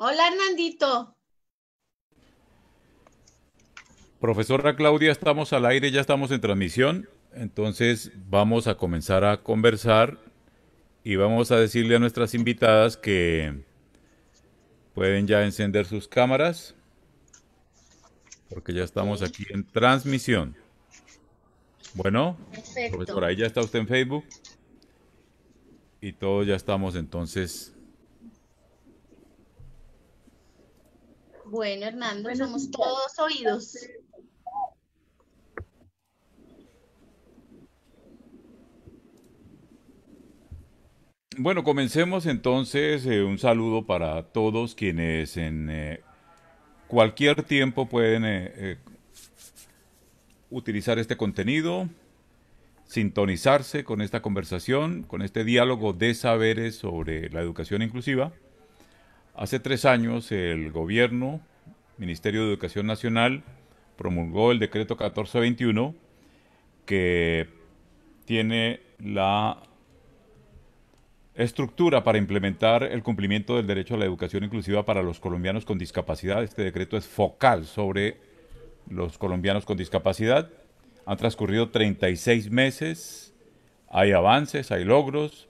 Hola Hernandito. Profesora Claudia, estamos al aire, ya estamos en transmisión, entonces vamos a comenzar a conversar y vamos a decirle a nuestras invitadas que pueden ya encender sus cámaras porque ya estamos Ok, aquí en transmisión. Bueno, perfecto. profesora, ahí ya está usted en Facebook y todos ya estamos entonces. Bueno, Hernando, somos todos oídos. Bueno, comencemos entonces. Un saludo para todos quienes en cualquier tiempo pueden utilizar este contenido, sintonizarse con esta conversación, con este diálogo de saberes sobre la educación inclusiva. Hace 3 años el gobierno, Ministerio de Educación Nacional, promulgó el decreto 1421 que tiene la estructura para implementar el cumplimiento del derecho a la educación inclusiva para los colombianos con discapacidad. Este decreto es focal sobre los colombianos con discapacidad. Han transcurrido 36 meses, hay avances, hay logros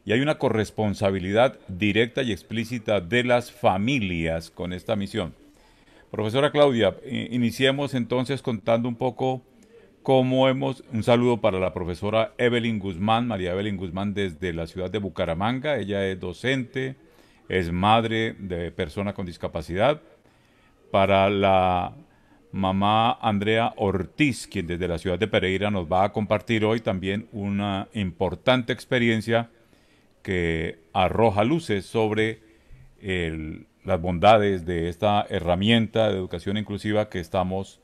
y hay una corresponsabilidad directa y explícita de las familias con esta misión. Profesora Claudia, iniciemos entonces contando un poco cómo hemos... Un saludo para la profesora Evelyn Guzmán, María Evelyn Guzmán desde la ciudad de Bucaramanga. Ella es docente, es madre de persona con discapacidad. Para la mamá Andrea Ortiz, quien desde la ciudad de Pereira nos va a compartir hoy también una importante experiencia que arroja luces sobre las bondades de esta herramienta de educación inclusiva que estamos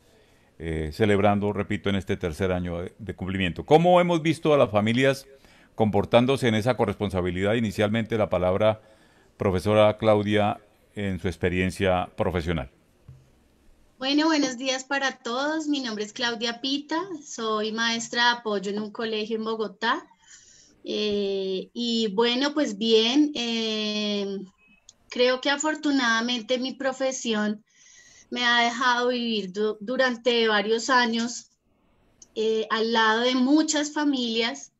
celebrando, repito, en este tercer año de cumplimiento. ¿Cómo hemos visto a las familias comportándose en esa corresponsabilidad? Inicialmente la palabra profesora Claudia en su experiencia profesional. Bueno, buenos días para todos. Mi nombre es Claudia Pita, soy maestra de apoyo en un colegio en Bogotá. Y bueno, pues bien, creo que afortunadamente mi profesión me ha dejado vivir durante varios años al lado de muchas familias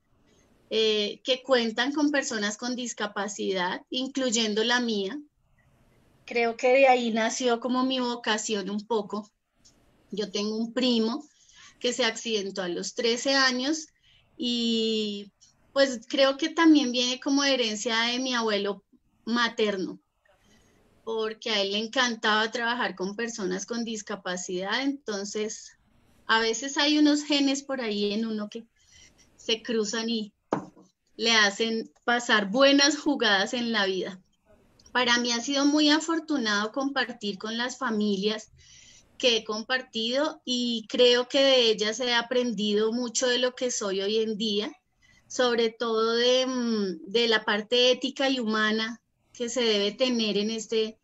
que cuentan con personas con discapacidad, incluyendo la mía. Creo que de ahí nació como mi vocación un poco. Yo tengo un primo que se accidentó a los 13 años y pues creo que también viene como herencia de mi abuelo materno, porque a él le encantaba trabajar con personas con discapacidad, entonces a veces hay unos genes por ahí en uno que se cruzan y le hacen pasar buenas jugadas en la vida. Para mí ha sido muy afortunado compartir con las familias que he compartido y creo que de ellas he aprendido mucho de lo que soy hoy en día, sobre todo de la parte ética y humana que se debe tener en este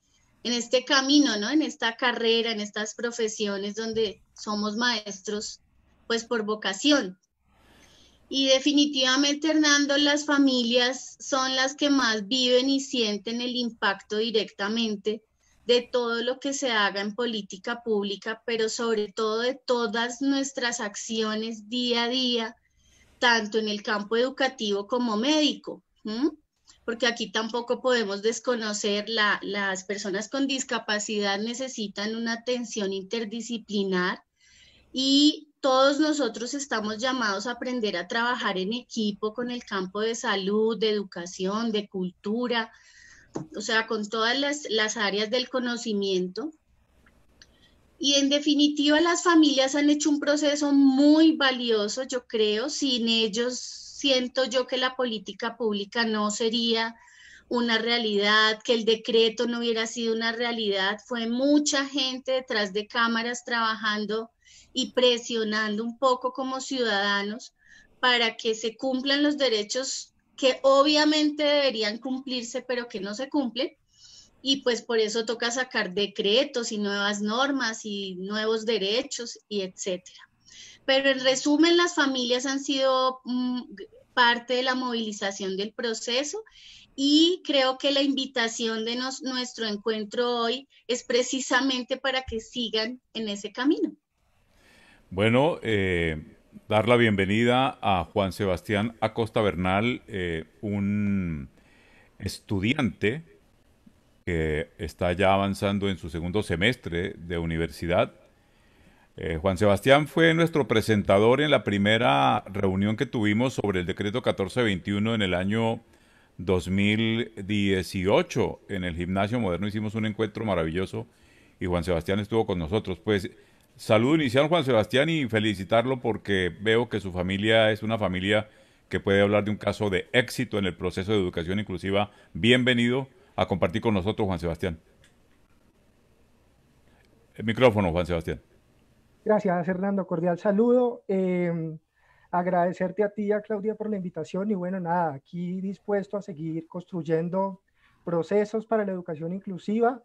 camino, ¿no? En esta carrera, en estas profesiones donde somos maestros, pues por vocación. Y definitivamente, Hernando, las familias son las que más viven y sienten el impacto directamente de todo lo que se haga en política pública, pero sobre todo de todas nuestras acciones día a día, tanto en el campo educativo como médico. ¿M? Porque aquí tampoco podemos desconocer, las personas con discapacidad necesitan una atención interdisciplinar y todos nosotros estamos llamados a aprender a trabajar en equipo con el campo de salud, de educación, de cultura, o sea, con todas las áreas del conocimiento. Y en definitiva, las familias han hecho un proceso muy valioso, yo creo. Sin ellos, siento yo que la política pública no sería una realidad, que el decreto no hubiera sido una realidad. Fue mucha gente detrás de cámaras trabajando y presionando un poco como ciudadanos para que se cumplan los derechos que obviamente deberían cumplirse, pero que no se cumplen. Y pues por eso toca sacar decretos y nuevas normas y nuevos derechos y etcétera. Pero en resumen, las familias han sido parte de la movilización del proceso Y creo que la invitación de nuestro encuentro hoy es precisamente para que sigan en ese camino. Bueno, dar la bienvenida a Juan Sebastián Acosta Bernal, un estudiante que está ya avanzando en su segundo semestre de universidad. Juan Sebastián fue nuestro presentador en la primera reunión que tuvimos sobre el decreto 1421 en el año 2018. En el Gimnasio Moderno hicimos un encuentro maravilloso y Juan Sebastián estuvo con nosotros. Pues saludo inicial Juan Sebastián y felicitarlo porque veo que su familia es una familia que puede hablar de un caso de éxito en el proceso de educación inclusiva. Bienvenido a compartir con nosotros, Juan Sebastián. El micrófono, Juan Sebastián. Gracias, Hernando. Cordial saludo. Agradecerte a ti y a Claudia por la invitación y bueno, nada, aquí dispuesto a seguir construyendo procesos para la educación inclusiva,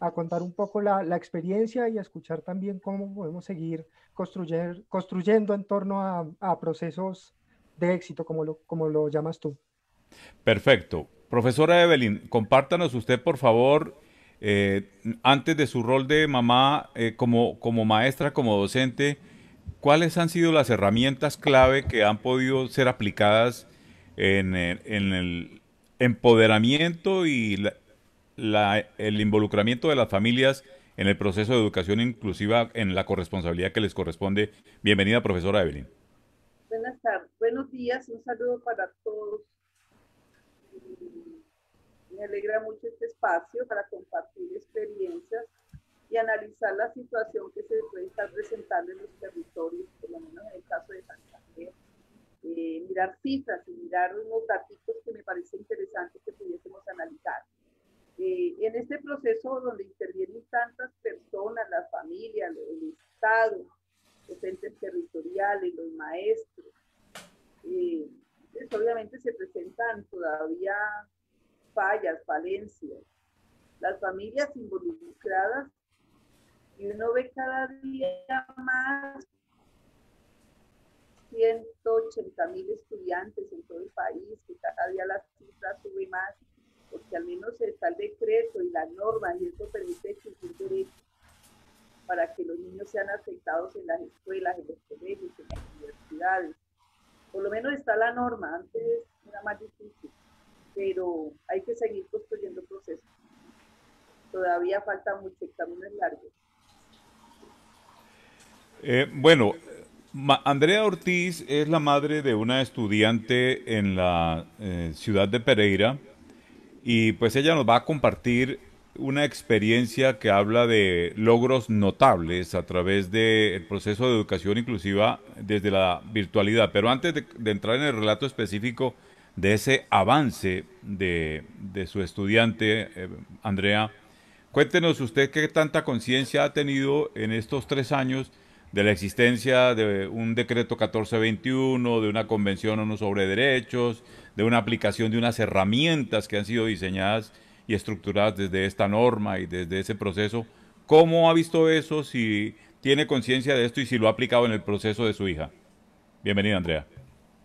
a contar un poco la experiencia y a escuchar también cómo podemos seguir construyendo en torno a procesos de éxito, como lo llamas tú. Perfecto. Profesora Evelyn, compártanos usted, por favor, antes de su rol de mamá, como maestra, como docente, ¿cuáles han sido las herramientas clave que han podido ser aplicadas en el empoderamiento y el involucramiento de las familias en el proceso de educación inclusiva en la corresponsabilidad que les corresponde? Bienvenida, profesora Evelyn. Buenas tardes, buenos días, un saludo para todos. Me alegra mucho este espacio para compartir experiencias y analizar la situación que se puede estar presentando en los territorios, por lo menos en el caso de Santander. Mirar cifras y mirar unos datos que me parece interesante que pudiésemos analizar. En este proceso donde intervienen tantas personas, las familias, el Estado, los entes territoriales, los maestros, pues obviamente se presentan todavía fallas, falencias, las familias involucradas y uno ve cada día más 180.000 estudiantes en todo el país, que cada día la cifra sube más, porque al menos está el decreto y las normas y eso permite exigir derechos para que los niños sean aceptados en las escuelas, en los colegios, en las universidades. Por lo menos está la norma, antes era más difícil, pero hay que seguir construyendo procesos. Todavía falta mucho, el camino es largo. Bueno, Andrea Ortiz es la madre de una estudiante en la ciudad de Pereira y pues ella nos va a compartir una experiencia que habla de logros notables a través del proceso de educación inclusiva desde la virtualidad. Pero antes de entrar en el relato específico de ese avance de su estudiante, Andrea, cuéntenos usted qué tanta conciencia ha tenido en estos 3 años de la existencia de un decreto 1421, de una convención ONU sobre derechos, de una aplicación de unas herramientas que han sido diseñadas y estructuradas desde esta norma y desde ese proceso. ¿Cómo ha visto eso? Si tiene conciencia de esto y si lo ha aplicado en el proceso de su hija. Bienvenida, Andrea.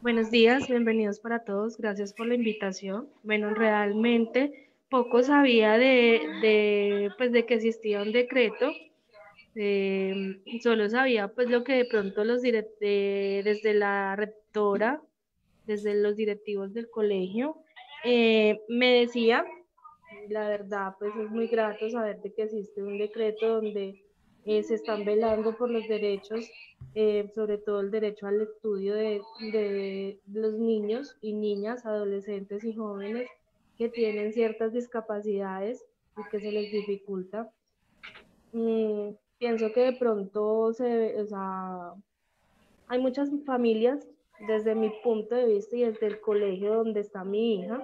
Buenos días, bienvenidos para todos, gracias por la invitación. Bueno, realmente poco sabía de que existía un decreto, solo sabía pues lo que de pronto desde la rectora, desde los directivos del colegio, me decían. La verdad, pues es muy grato saber de que existe un decreto donde se están velando por los derechos, sobre todo el derecho al estudio de los niños y niñas, adolescentes y jóvenes que tienen ciertas discapacidades y que se les dificulta. Pienso que de pronto o sea, hay muchas familias, desde mi punto de vista y desde el colegio donde está mi hija,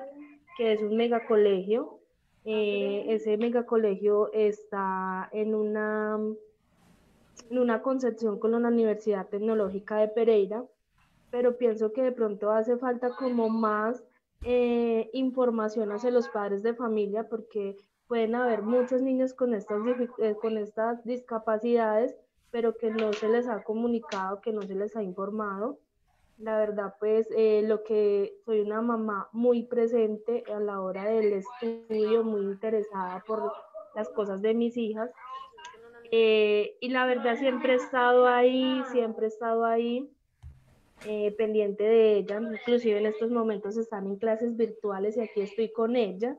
que es un megacolegio. Ese megacolegio está en una concepción con la Universidad Tecnológica de Pereira, pero pienso que de pronto hace falta como más información hacia los padres de familia, porque pueden haber muchos niños con estas discapacidades, pero que no se les ha comunicado, que no se les ha informado. La verdad, pues lo que soy una mamá muy presente a la hora del estudio, muy interesada por las cosas de mis hijas. Y la verdad siempre he estado ahí pendiente de ella. Inclusive en estos momentos están en clases virtuales y aquí estoy con ella.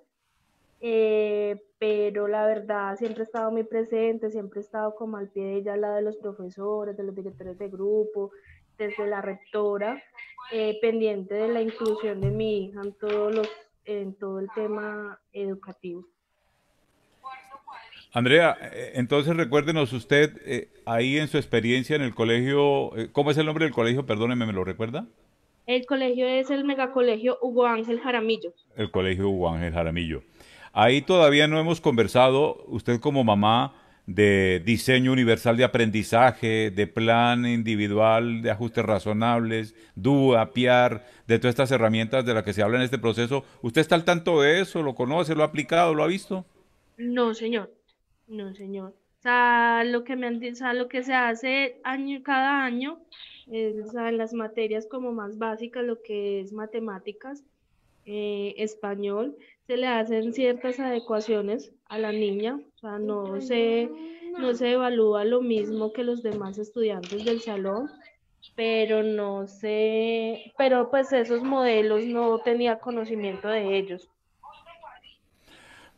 Pero la verdad siempre he estado muy presente, siempre he estado como al pie de ella, al lado de los profesores, de los directores de grupo, desde la rectora, pendiente de la inclusión de mi hija en todo el tema educativo. Andrea, entonces recuérdenos usted, ahí en su experiencia en el colegio, ¿cómo es el nombre del colegio? Perdóneme, ¿me lo recuerda? El colegio es el megacolegio Hugo Ángel Jaramillo. El colegio Hugo Ángel Jaramillo. Ahí todavía no hemos conversado, usted como mamá, de diseño universal de aprendizaje, de plan individual de ajustes razonables, DUA, PIAR, de todas estas herramientas de las que se habla en este proceso. ¿Usted está al tanto de eso? ¿Lo conoce? ¿Lo ha aplicado? ¿Lo ha visto? No, señor. No, señor. O sea, lo que me han dicho, o sea, lo que se hace cada año, o sea, en las materias como más básicas, lo que es matemáticas, español, se le hacen ciertas adecuaciones a la niña, o sea, no se evalúa lo mismo que los demás estudiantes del salón, pero no sé, pero pues esos modelos no tenía conocimiento de ellos.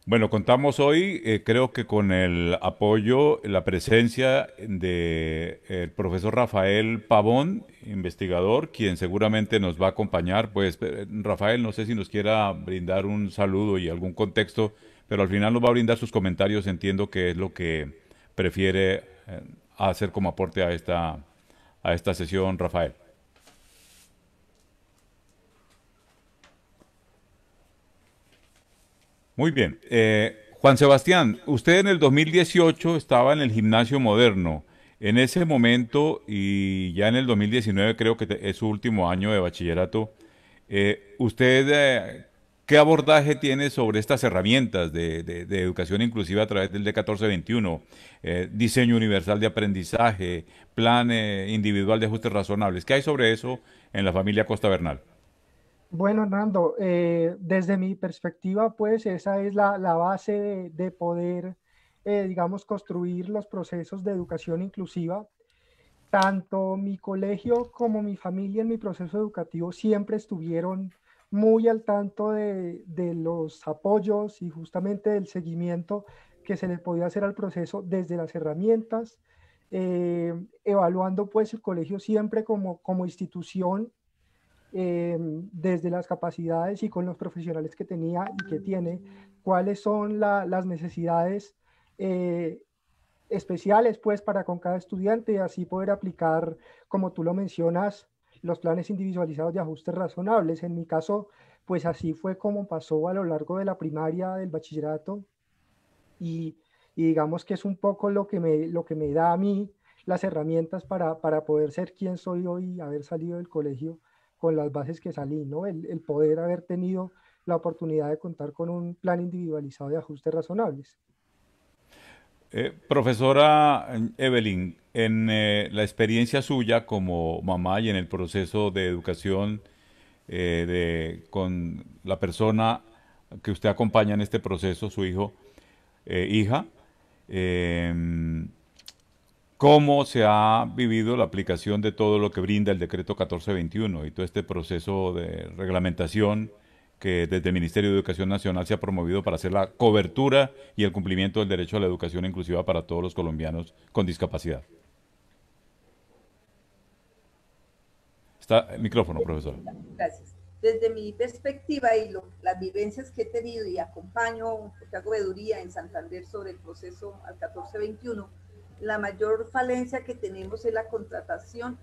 Bueno, contamos hoy, creo que con el apoyo, la presencia de el profesor Rafael Pavón, investigador, quien seguramente nos va a acompañar. Pues, Rafael, no sé si nos quiera brindar un saludo y algún contexto, pero al final nos va a brindar sus comentarios. Entiendo que es lo que prefiere hacer como aporte a esta sesión, Rafael. Muy bien. Juan Sebastián, usted en el 2018 estaba en el Gimnasio Moderno. En ese momento y ya en el 2019 creo que es su último año de bachillerato. ¿Usted qué abordaje tiene sobre estas herramientas de educación inclusiva a través del D1421? Diseño universal de aprendizaje, plan individual de ajustes razonables. ¿Qué hay sobre eso en la familia Costa Bernal? Bueno, Hernando, desde mi perspectiva, pues esa es la base de poder, digamos, construir los procesos de educación inclusiva. Tanto mi colegio como mi familia en mi proceso educativo siempre estuvieron muy al tanto de los apoyos y justamente del seguimiento que se le podía hacer al proceso desde las herramientas, evaluando pues el colegio siempre como institución, desde las capacidades y con los profesionales que tenía y que tiene, cuáles son las necesidades eh, especiales pues para con cada estudiante y así poder aplicar, como tú lo mencionas, los planes individualizados de ajustes razonables. En mi caso, pues así fue como pasó a lo largo de la primaria, del bachillerato y, y digamos que es un poco lo que me da a mí las herramientas para poder ser quien soy hoy y haber salido del colegio con las bases que salí, ¿no? El poder haber tenido la oportunidad de contar con un plan individualizado de ajustes razonables. Profesora Evelyn, en la experiencia suya como mamá y en el proceso de educación con la persona que usted acompaña en este proceso, su hijo, hija, eh, ¿cómo se ha vivido la aplicación de todo lo que brinda el decreto 1421 y todo este proceso de reglamentación que desde el Ministerio de Educación Nacional se ha promovido para hacer la cobertura y el cumplimiento del derecho a la educación inclusiva para todos los colombianos con discapacidad? Está el micrófono, profesor. Gracias. Desde mi perspectiva y las vivencias que he tenido y acompaño, porque hago veeduría en Santander sobre el proceso al 1421, la mayor falencia que tenemos es la contratación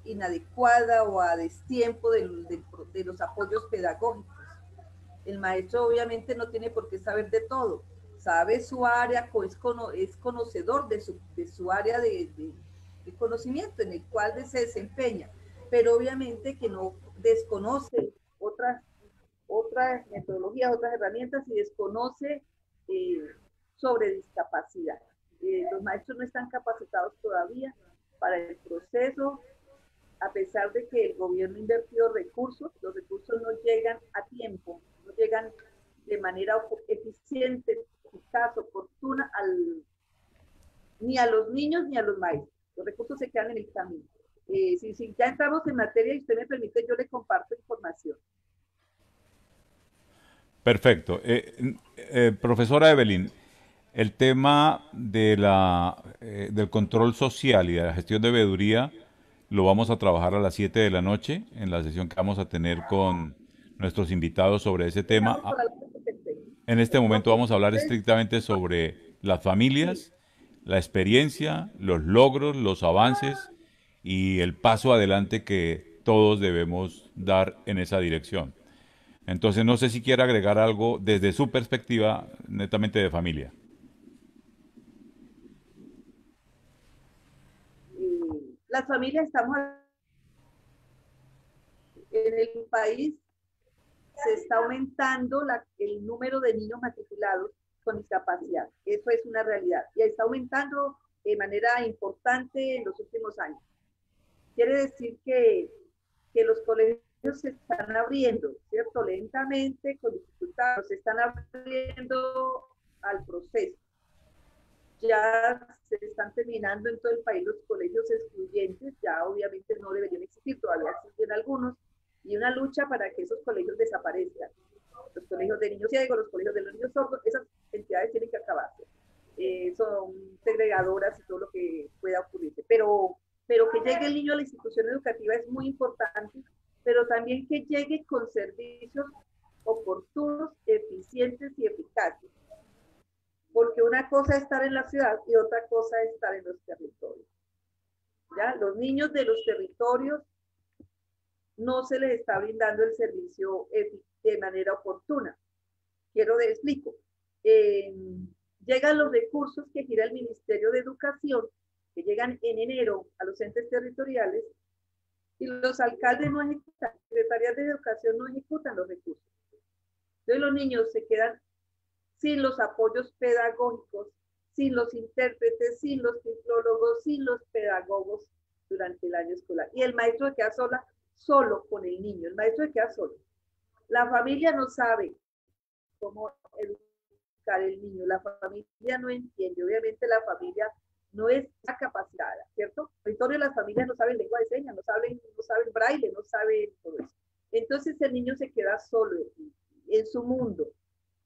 inadecuada o a destiempo de los apoyos pedagógicos. El maestro obviamente no tiene por qué saber de todo, sabe su área, es conocedor de su área de conocimiento en el cual se desempeña, pero obviamente que no desconoce otras metodologías, otras herramientas y desconoce eh, sobre discapacidad. Los maestros no están capacitados todavía para el proceso a pesar de que el gobierno invirtió recursos, los recursos no llegan a tiempo, no llegan de manera eficiente, eficaz, oportuna ni a los niños ni a los maestros. Los recursos se quedan en el camino. Si ya entramos en materia y usted me permite, yo le comparto información. Perfecto. Profesora Evelyn, el tema de del control social y de la gestión de veeduría lo vamos a trabajar a las 7 de la noche en la sesión que vamos a tener con nuestros invitados sobre ese tema. En este momento vamos a hablar estrictamente sobre las familias, la experiencia, los logros, los avances y el paso adelante que todos debemos dar en esa dirección. Entonces, no sé si quiere agregar algo desde su perspectiva netamente de familia. Las familias estamos en el país, se está aumentando el número de niños matriculados con discapacidad. Eso es una realidad. Y está aumentando de manera importante en los últimos años. Quiere decir que los colegios se están abriendo, ¿cierto? Lentamente, con dificultades, se están abriendo al proceso. Ya se están terminando en todo el país los colegios excluyentes, ya obviamente no deberían existir, todavía existen algunos, y una lucha para que esos colegios desaparezcan. Los colegios de niños ciegos, los colegios de los niños sordos, esas entidades tienen que acabarse. Son segregadoras y todo lo que pueda ocurrirse. Pero que llegue el niño a la institución educativa es muy importante, pero también que llegue con servicios oportunos, eficientes y eficaces. Porque una cosa es estar en la ciudad y otra cosa es estar en los territorios. ¿Ya? Los niños de los territorios no se les está brindando el servicio de manera oportuna. Explico. Llegan los recursos que gira el Ministerio de Educación, que llegan en enero a los entes territoriales, y los alcaldes no ejecutan, secretarías de educación no ejecutan los recursos. Entonces los niños se quedan sin los apoyos pedagógicos, sin los intérpretes, sin los tiflólogos, sin los pedagogos durante el año escolar. Y el maestro se queda solo con el niño, el maestro se queda solo. La familia no sabe cómo educar al niño, la familia no entiende, obviamente la familia no está capacitada, ¿cierto? En todo las familias no saben lengua de señas, no saben braille, no saben todo eso. Entonces el niño se queda solo en su mundo,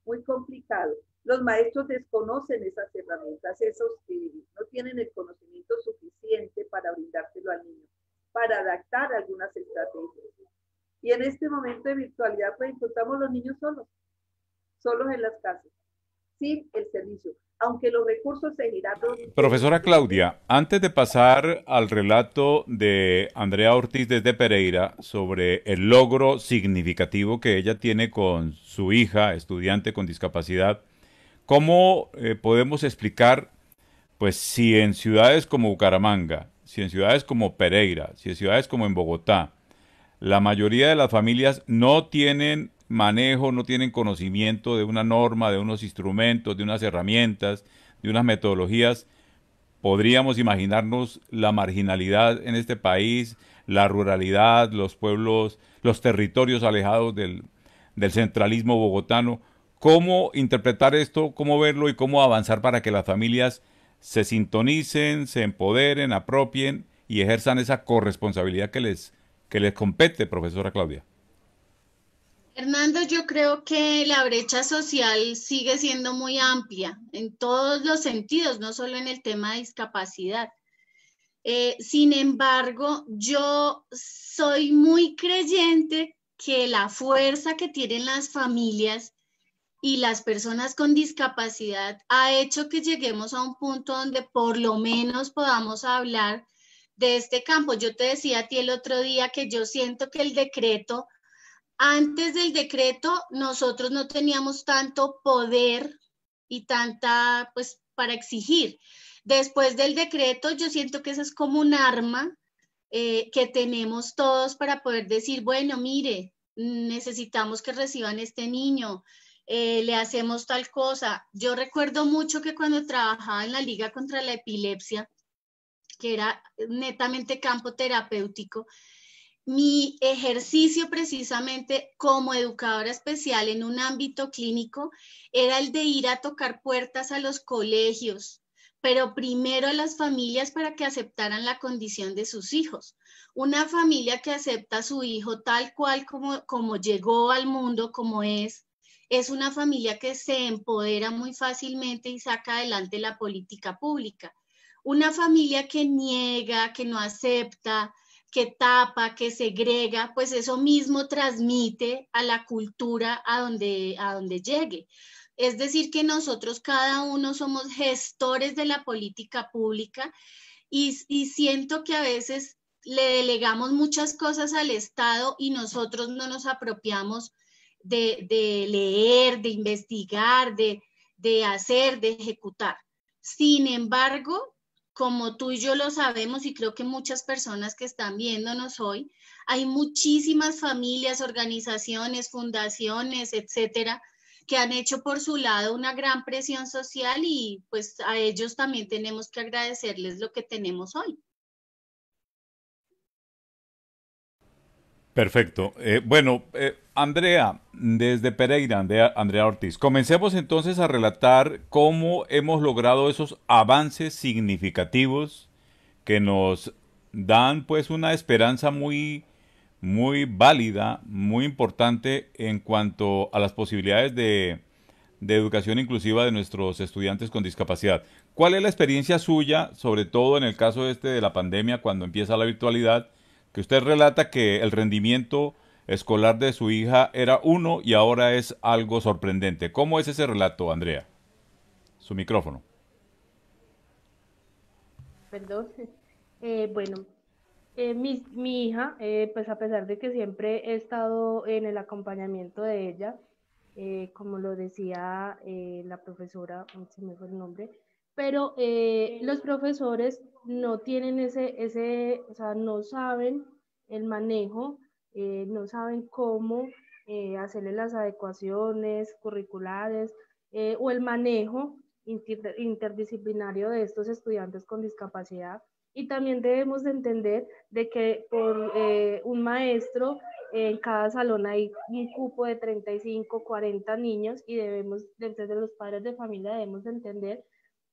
muy complicado. Los maestros desconocen esas herramientas, esos que no tienen el conocimiento suficiente para brindárselo al niño, para adaptar algunas estrategias. Y en este momento de virtualidad, pues encontramos los niños solos en las casas, sin el servicio, aunque los recursos se giraron. Profesora Claudia, antes de pasar al relato de Andrea Ortiz desde Pereira sobre el logro significativo que ella tiene con su hija, estudiante con discapacidad, ¿cómo podemos explicar, pues, si en ciudades como Bucaramanga, si en ciudades como Pereira, si en ciudades como en Bogotá, la mayoría de las familias no tienen manejo, no tienen conocimiento de una norma, de unos instrumentos, de unas herramientas, de unas metodologías? Podríamos imaginarnos la marginalidad en este país, la ruralidad, los pueblos, los territorios alejados del centralismo bogotano. ¿Cómo interpretar esto, cómo verlo y cómo avanzar para que las familias se sintonicen, se empoderen, apropien y ejerzan esa corresponsabilidad que les compete, profesora Claudia? Hernando, yo creo que la brecha social sigue siendo muy amplia en todos los sentidos, no solo en el tema de discapacidad. Sin embargo, yo soy muy creyente que la fuerza que tienen las familias y las personas con discapacidad ha hecho que lleguemos a un punto donde por lo menos podamos hablar de este campo. Yo te decía a ti el otro día que yo siento que el decreto, antes del decreto, nosotros no teníamos tanto poder y tanta, pues, para exigir. Después del decreto, yo siento que eso es como un arma que tenemos todos para poder decir, bueno, mire, necesitamos que reciban este niño, le hacemos tal cosa. Yo recuerdo mucho que cuando trabajaba en la Liga contra la Epilepsia, que era netamente campo terapéutico, mi ejercicio precisamente como educadora especial en un ámbito clínico era el de ir a tocar puertas a los colegios, pero primero a las familias para que aceptaran la condición de sus hijos. Una familia que acepta a su hijo tal cual como llegó al mundo, como es una familia que se empodera muy fácilmente y saca adelante la política pública. Una familia que niega, que no acepta, que tapa, que segrega, pues eso mismo transmite a la cultura a donde llegue. Es decir, que nosotros cada uno somos gestores de la política pública y siento que a veces le delegamos muchas cosas al Estado y nosotros no nos apropiamos de leer, de investigar, de hacer, de ejecutar. Sin embargo, como tú y yo lo sabemos, y creo que muchas personas que están viéndonos hoy, hay muchísimas familias, organizaciones, fundaciones, etcétera, que han hecho por su lado una gran presión social y pues a ellos también tenemos que agradecerles lo que tenemos hoy. Perfecto. Andrea, desde Pereira, Andrea Ortiz, comencemos entonces a relatar cómo hemos logrado esos avances significativos que nos dan pues una esperanza muy válida, muy importante en cuanto a las posibilidades de educación inclusiva de nuestros estudiantes con discapacidad. ¿Cuál es la experiencia suya, sobre todo en el caso de la pandemia, cuando empieza la virtualidad, que usted relata que el rendimiento escolar de su hija era uno y ahora es algo sorprendente? ¿Cómo es ese relato, Andrea? Su micrófono. Perdón. Bueno, mi hija, pues a pesar de que siempre he estado en el acompañamiento de ella, como lo decía la profesora, se me fue el nombre, pero los profesores no tienen o sea, no saben el manejo, no saben cómo hacerle las adecuaciones curriculares o el manejo interdisciplinario de estos estudiantes con discapacidad. Y también debemos de entender de que por un maestro en cada salón hay un cupo de 35, 40 niños y debemos, desde los padres de familia, debemos de entender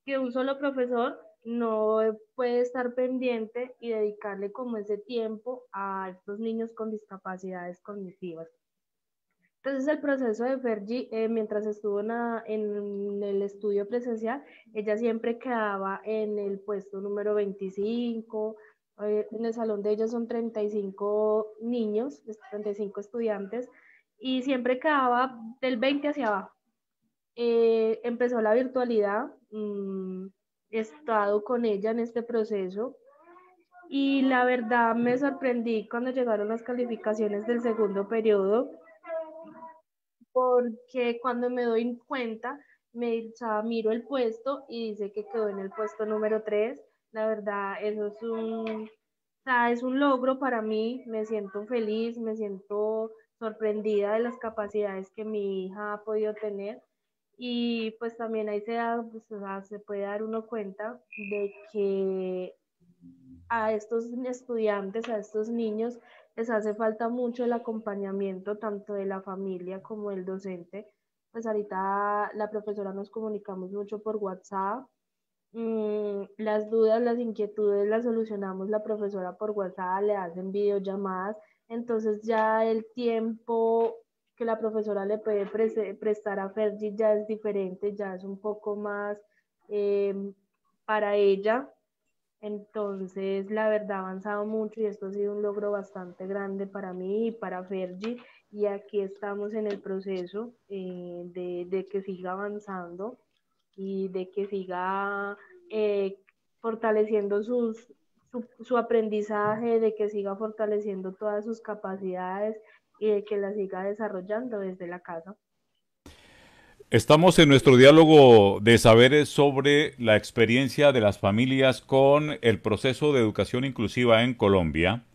que un solo profesor no puede estar pendiente y dedicarle como ese tiempo a estos niños con discapacidades cognitivas. Entonces el proceso de Fergie, mientras estuvo en el estudio presencial, ella siempre quedaba en el puesto número 25, en el salón de ellos son 35 niños, 35 estudiantes, y siempre quedaba del 20 hacia abajo. Empezó la virtualidad, he estado con ella en este proceso, y la verdad me sorprendí cuando llegaron las calificaciones del segundo periodo, porque cuando me doy cuenta, o sea, miro el puesto y dice que quedó en el puesto número 3. La verdad, eso o sea, es un logro para mí, me siento feliz, me siento sorprendida de las capacidades que mi hija ha podido tener. Y pues también ahí pues, o sea, se puede dar uno cuenta de que a estos estudiantes, a estos niños, les hace falta mucho el acompañamiento tanto de la familia como del docente. Pues ahorita la profesora nos comunicamos mucho por WhatsApp. Las dudas, las inquietudes las solucionamos la profesora por WhatsApp, le hacen videollamadas. Entonces ya el tiempo que la profesora le puede prestar a Fergie ya es diferente, ya es un poco más para ella. Entonces, la verdad, ha avanzado mucho y esto ha sido un logro bastante grande para mí y para Fergie. Y aquí estamos en el proceso de que siga avanzando y de que siga fortaleciendo su aprendizaje, de que siga fortaleciendo todas sus capacidades y de que la siga desarrollando desde la casa. Estamos en nuestro diálogo de saberes sobre la experiencia de las familias con el proceso de educación inclusiva en Colombia,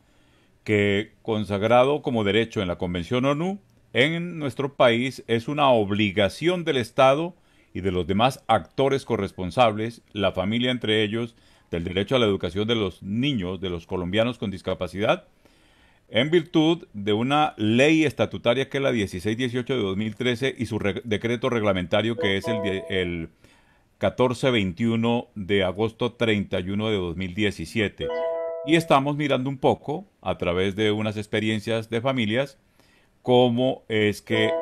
que consagrado como derecho en la Convención ONU, en nuestro país es una obligación del Estado y de los demás actores corresponsables, la familia entre ellos, del derecho a la educación de los niños, de los colombianos con discapacidad, en virtud de una ley estatutaria que es la 1618 de 2013 y su decreto reglamentario que es el 1421 de agosto 31 de 2017. Y estamos mirando un poco, a través de unas experiencias de familias, cómo es que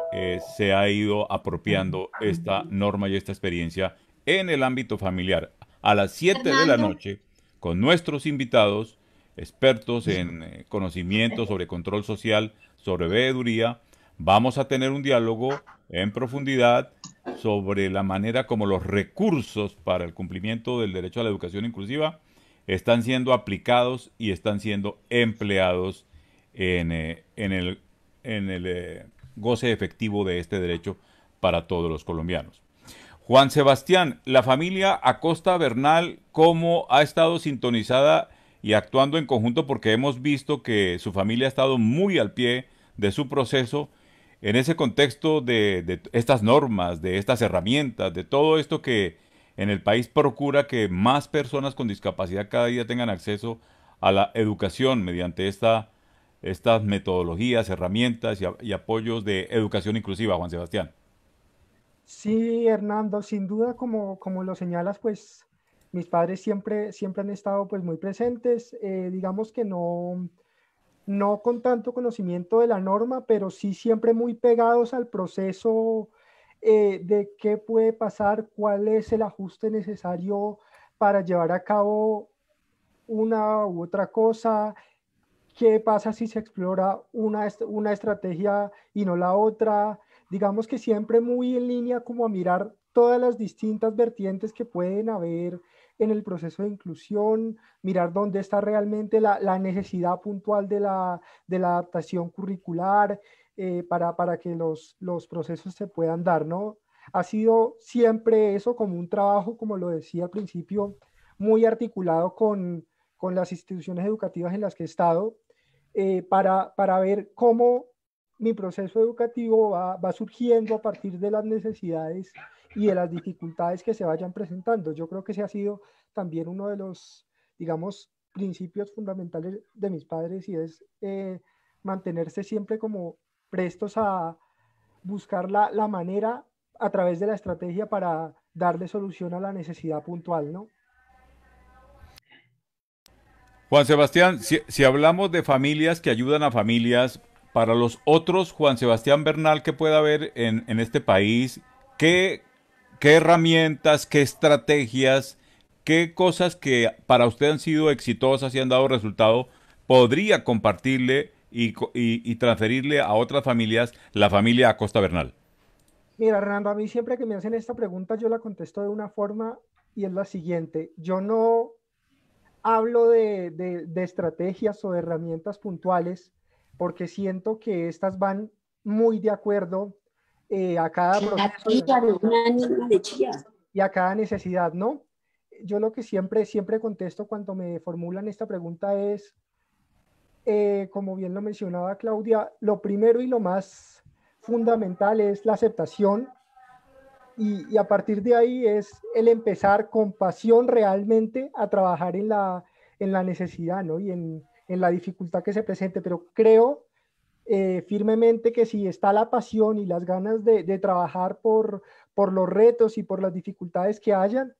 se ha ido apropiando esta norma y esta experiencia en el ámbito familiar. A las 7 de la Fernando, noche, con nuestros invitados, expertos en conocimiento sobre control social, sobre veeduría, vamos a tener un diálogo en profundidad sobre la manera como los recursos para el cumplimiento del derecho a la educación inclusiva están siendo aplicados y están siendo empleados en el goce efectivo de este derecho para todos los colombianos. Juan Sebastián, la familia Acosta Bernal, ¿cómo ha estado sintonizada y actuando en conjunto? Porque hemos visto que su familia ha estado muy al pie de su proceso en ese contexto de estas normas, de estas herramientas, de todo esto que en el país procura que más personas con discapacidad cada día tengan acceso a la educación mediante estas metodologías, herramientas y apoyos de educación inclusiva, Juan Sebastián. Sí, Hernando, sin duda, como lo señalas, pues mis padres siempre han estado pues muy presentes, digamos que no con tanto conocimiento de la norma, pero sí siempre muy pegados al proceso de qué puede pasar, cuál es el ajuste necesario para llevar a cabo una u otra cosa, qué pasa si se explora una estrategia y no la otra. Digamos que siempre muy en línea como a mirar todas las distintas vertientes que pueden haber en el proceso de inclusión, mirar dónde está realmente la necesidad puntual de la adaptación curricular para que los procesos se puedan dar, ¿no? Ha sido siempre eso como un trabajo, como lo decía al principio, muy articulado con las instituciones educativas en las que he estado, para ver cómo mi proceso educativo va surgiendo a partir de las necesidades y de las dificultades que se vayan presentando. Yo creo que ese ha sido también uno de los, digamos, principios fundamentales de mis padres, y es mantenerse siempre como prestos a buscar la manera a través de la estrategia para darle solución a la necesidad puntual, ¿no? Juan Sebastián, si hablamos de familias que ayudan a familias, para los otros, Juan Sebastián Bernal, que pueda haber en este país, ¿qué, qué herramientas, qué estrategias, qué cosas que para usted han sido exitosas y han dado resultado, podría compartirle y transferirle a otras familias, la familia Acosta Bernal? Mira, Hernando, a mí siempre que me hacen esta pregunta yo la contesto de una forma, y es la siguiente. Yo no hablo de estrategias o de herramientas puntuales porque siento que estas van muy de acuerdo a cada proceso y a cada necesidad, ¿no? Yo lo que siempre contesto cuando me formulan esta pregunta es, como bien lo mencionaba Claudia, lo primero y lo más fundamental es la aceptación, y a partir de ahí es el empezar con pasión realmente a trabajar en la necesidad, ¿no? Y en la dificultad que se presente. Pero creo firmemente que si está la pasión y las ganas de trabajar por los retos y por las dificultades que hayan,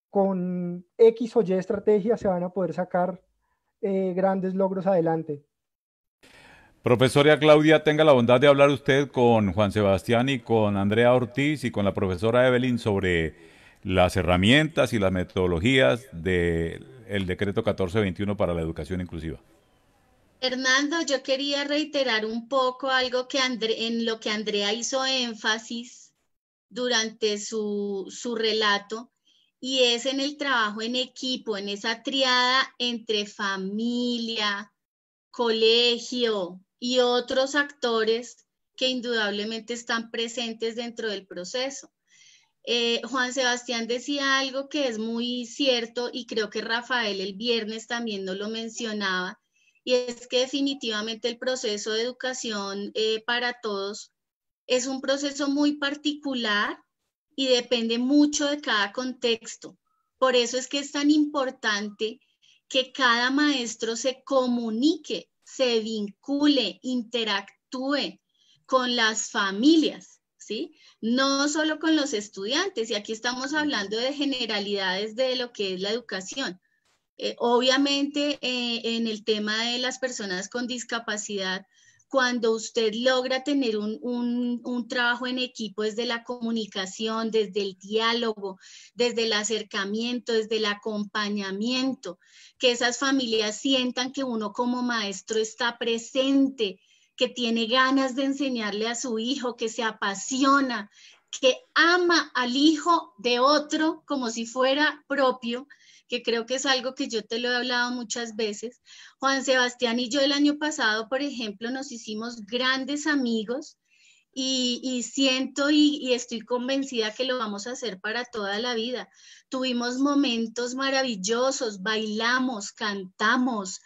con X o Y estrategias se van a poder sacar grandes logros adelante. Profesora Claudia, tenga la bondad de hablar usted con Juan Sebastián y con Andrea Ortiz y con la profesora Evelyn sobre las herramientas y las metodologías del decreto 1421 para la educación inclusiva. Fernando, yo quería reiterar un poco algo que en lo que Andrea hizo énfasis durante su relato, y es en el trabajo en equipo, en esa triada entre familia, colegio y otros actores que indudablemente están presentes dentro del proceso. Juan Sebastián decía algo que es muy cierto, y creo que Rafael el viernes también nos lo mencionaba, y es que definitivamente el proceso de educación para todos es un proceso muy particular y depende mucho de cada contexto. Por eso es que es tan importante que cada maestro se comunique, se vincule, interactúe con las familias, ¿sí? No solo con los estudiantes, y aquí estamos hablando de generalidades de lo que es la educación. Obviamente, en el tema de las personas con discapacidad, cuando usted logra tener un trabajo en equipo desde la comunicación, desde el diálogo, desde el acercamiento, desde el acompañamiento, que esas familias sientan que uno como maestro está presente, que tiene ganas de enseñarle a su hijo, que se apasiona, que ama al hijo de otro como si fuera propio, que creo que es algo que yo te lo he hablado muchas veces. Juan Sebastián y yo el año pasado, por ejemplo, nos hicimos grandes amigos y siento y estoy convencida que lo vamos a hacer para toda la vida. Tuvimos momentos maravillosos, bailamos, cantamos,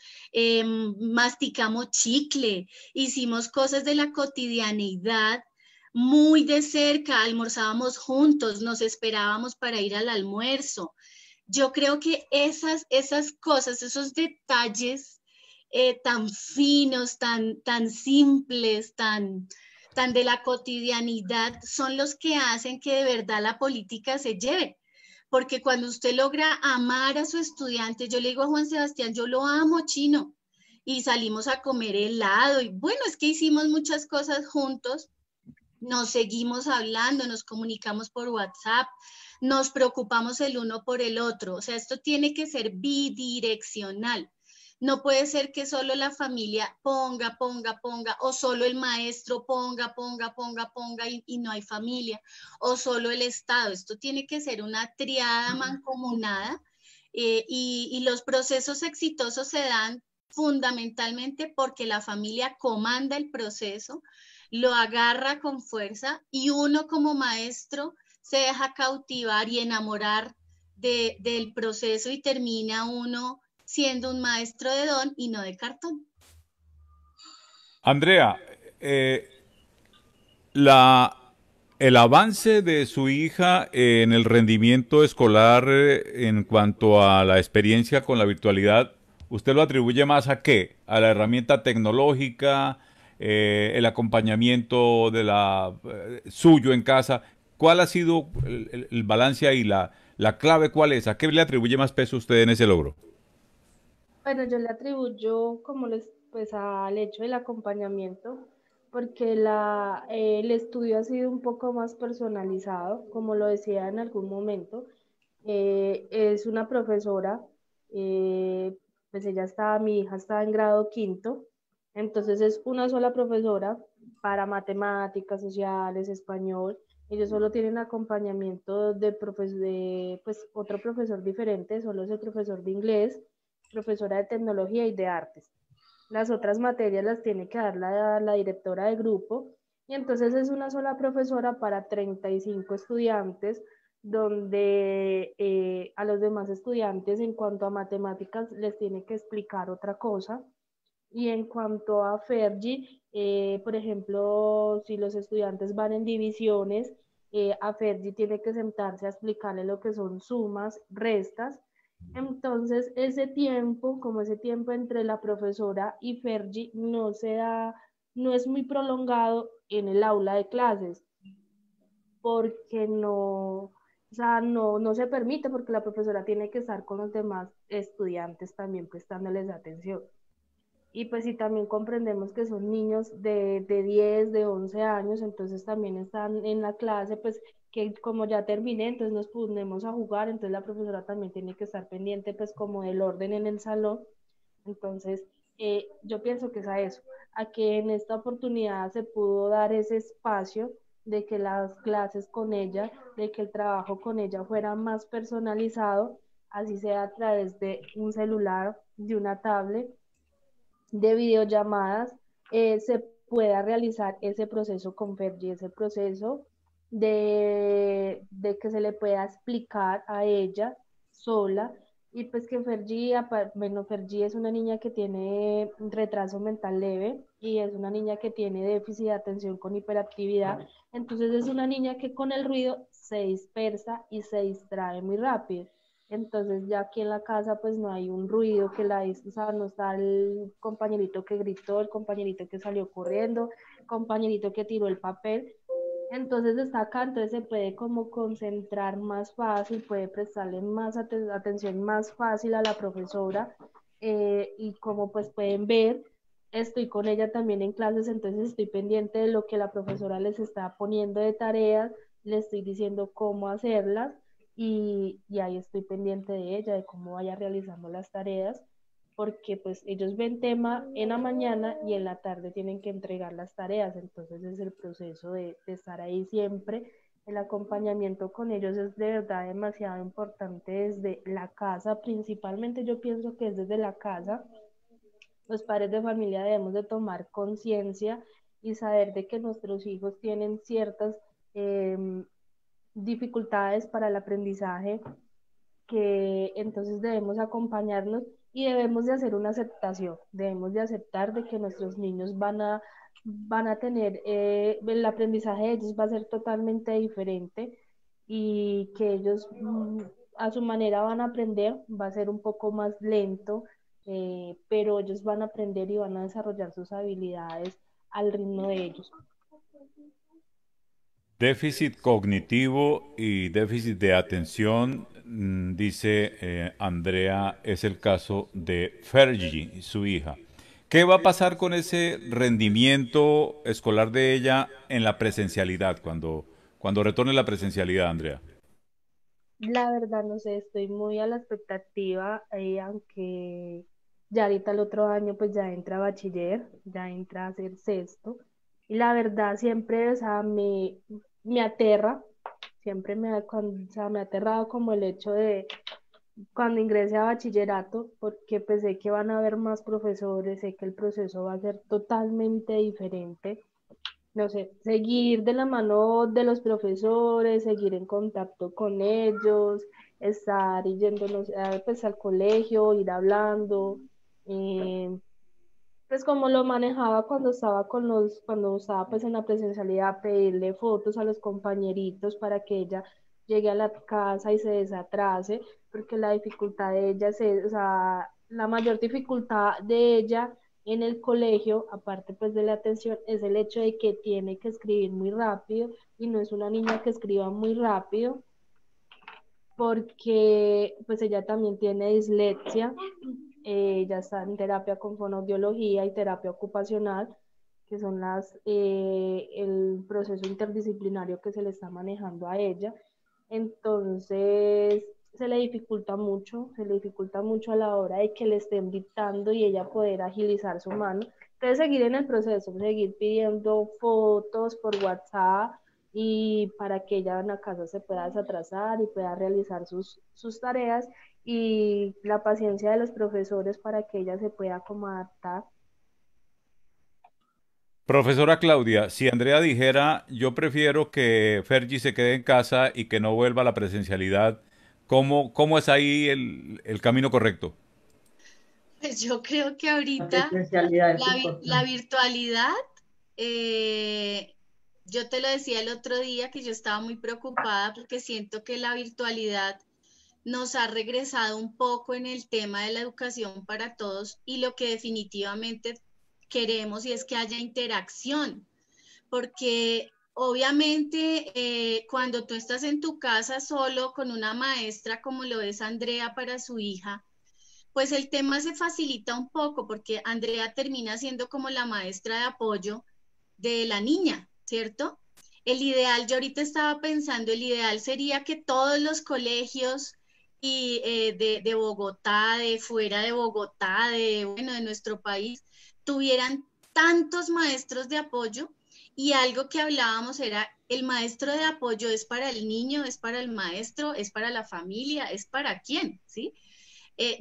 masticamos chicle, hicimos cosas de la cotidianeidad muy de cerca, almorzábamos juntos, nos esperábamos para ir al almuerzo. Yo creo que esas cosas, esos detalles tan finos, tan simples, tan de la cotidianidad, son los que hacen que de verdad la política se lleve. Porque cuando usted logra amar a su estudiante, yo le digo a Juan Sebastián, yo lo amo, Chino, y salimos a comer helado, y bueno, es que hicimos muchas cosas juntos, nos seguimos hablando, nos comunicamos por WhatsApp, nos preocupamos el uno por el otro. O sea, esto tiene que ser bidireccional. No puede ser que solo la familia ponga, o solo el maestro ponga, y no hay familia, o solo el Estado. Esto tiene que ser una triada mancomunada y los procesos exitosos se dan fundamentalmente porque la familia comanda el proceso, lo agarra con fuerza y uno como maestro se deja cautivar y enamorar del proceso y termina uno siendo un maestro de don y no de cartón. Andrea, la, el avance de su hija en el rendimiento escolar en cuanto a la experiencia con la virtualidad, ¿usted lo atribuye más a qué? ¿A la herramienta tecnológica, el acompañamiento de suyo en casa? ¿Cuál ha sido el balance ahí, la clave cuál es? ¿A qué le atribuye más peso usted en ese logro? Bueno, yo le atribuyo pues al hecho del acompañamiento, porque el estudio ha sido un poco más personalizado, como lo decía en algún momento. Es una profesora, eh, pues mi hija está en grado quinto, entonces es una sola profesora para matemáticas, sociales, español. Ellos solo tienen acompañamiento de pues, otro profesor diferente, solo es el profesor de inglés, profesora de tecnología y de artes. Las otras materias las tiene que dar la directora de grupo y entonces es una sola profesora para 35 estudiantes, donde a los demás estudiantes en cuanto a matemáticas les tiene que explicar otra cosa. Y en cuanto a Fergie, por ejemplo, si los estudiantes van en divisiones, a Fergie tiene que sentarse a explicarle lo que son sumas, restas. Entonces, ese tiempo entre la profesora y Fergie no es muy prolongado en el aula de clases, porque no se permite, porque la profesora tiene que estar con los demás estudiantes también prestándoles atención. Y pues sí, también comprendemos que son niños de 10 de 11 años, entonces también están en la clase, pues que como ya terminé, entonces nos ponemos a jugar, entonces la profesora también tiene que estar pendiente pues como del orden en el salón. Entonces, yo pienso que es a eso, a que en esta oportunidad se pudo dar ese espacio de que las clases con ella, de que el trabajo con ella fuera más personalizado, así sea a través de un celular, de una tablet, de videollamadas, se pueda realizar ese proceso con Fergie, ese proceso de que se le pueda explicar a ella sola. Y pues que Fergie es una niña que tiene un retraso mental leve y es una niña que tiene déficit de atención con hiperactividad. Entonces es una niña que con el ruido se dispersa y se distrae muy rápido. Entonces ya aquí en la casa pues no hay un ruido que o sea, no está el compañerito que gritó, el compañerito que salió corriendo, el compañerito que tiró el papel. Entonces está acá, entonces se puede como concentrar más fácil, puede prestarle más atención más fácil a la profesora, y como pues pueden ver, estoy con ella también en clases, entonces estoy pendiente de lo que la profesora les está poniendo de tareas, le estoy diciendo cómo hacerlas y ahí estoy pendiente de ella, de cómo vaya realizando las tareas, porque pues ellos ven tema en la mañana y en la tarde tienen que entregar las tareas, entonces es el proceso de estar ahí siempre. El acompañamiento con ellos es de verdad demasiado importante desde la casa, principalmente yo pienso que es desde la casa. Los padres de familia debemos de tomar conciencia y saber de que nuestros hijos tienen ciertas eh, dificultades para el aprendizaje, que entonces debemos acompañarnos y debemos de hacer una aceptación, debemos de aceptar de que nuestros niños van a tener, el aprendizaje de ellos va a ser totalmente diferente y que ellos a su manera van a aprender, va a ser un poco más lento, pero ellos van a aprender y van a desarrollar sus habilidades al ritmo de ellos. Déficit cognitivo y déficit de atención, dice Andrea, es el caso de Fergie, su hija. ¿Qué va a pasar con ese rendimiento escolar de ella en la presencialidad, cuando retorne la presencialidad, Andrea? La verdad no sé, estoy muy a la expectativa, aunque ya ahorita el otro año pues ya entra a bachiller, ya entra a ser sexto. Y la verdad siempre, o sea, me aterra, siempre o sea, me ha aterrado como el hecho de cuando ingrese a bachillerato, porque pues sé que van a haber más profesores, sé que el proceso va a ser totalmente diferente, no sé, seguir de la mano de los profesores, seguir en contacto con ellos, estar yéndonos pues, al colegio, ir hablando, eh, pues como lo manejaba cuando estaba cuando estaba pues en la presencialidad, pedirle fotos a los compañeritos para que ella llegue a la casa y se desatrase, porque la dificultad de ella, o sea, la mayor dificultad de ella en el colegio, aparte pues de la atención, es el hecho de que tiene que escribir muy rápido y no es una niña que escriba muy rápido, porque pues ella también tiene dislexia, ella está en terapia con fonoaudiología y terapia ocupacional, que son el proceso interdisciplinario que se le está manejando a ella. Entonces, se le dificulta mucho a la hora de que le estén dictando y ella poder agilizar su mano. Entonces, seguir en el proceso, seguir pidiendo fotos por WhatsApp y para que ella en la casa se pueda desatrasar y pueda realizar sus tareas y la paciencia de los profesores para que ella se pueda como adaptar. Profesora Claudia, si Andrea dijera, yo prefiero que Fergie se quede en casa y que no vuelva a la presencialidad, ¿cómo es ahí el camino correcto? Pues yo creo que La ahorita presencialidad es la importante. virtualidad, yo te lo decía el otro día que yo estaba muy preocupada porque siento que la virtualidad nos ha regresado un poco en el tema de la educación para todos y lo que definitivamente queremos y es que haya interacción, porque obviamente cuando tú estás en tu casa solo con una maestra como lo es Andrea para su hija, pues el tema se facilita un poco porque Andrea termina siendo como la maestra de apoyo de la niña, ¿cierto? El ideal, yo ahorita estaba pensando, el ideal sería que todos los colegios y de Bogotá, de fuera de Bogotá, bueno, de nuestro país, tuvieran tantos maestros de apoyo y algo que hablábamos era, el maestro de apoyo es para el niño, es para el maestro, es para la familia, es para quién, ¿sí?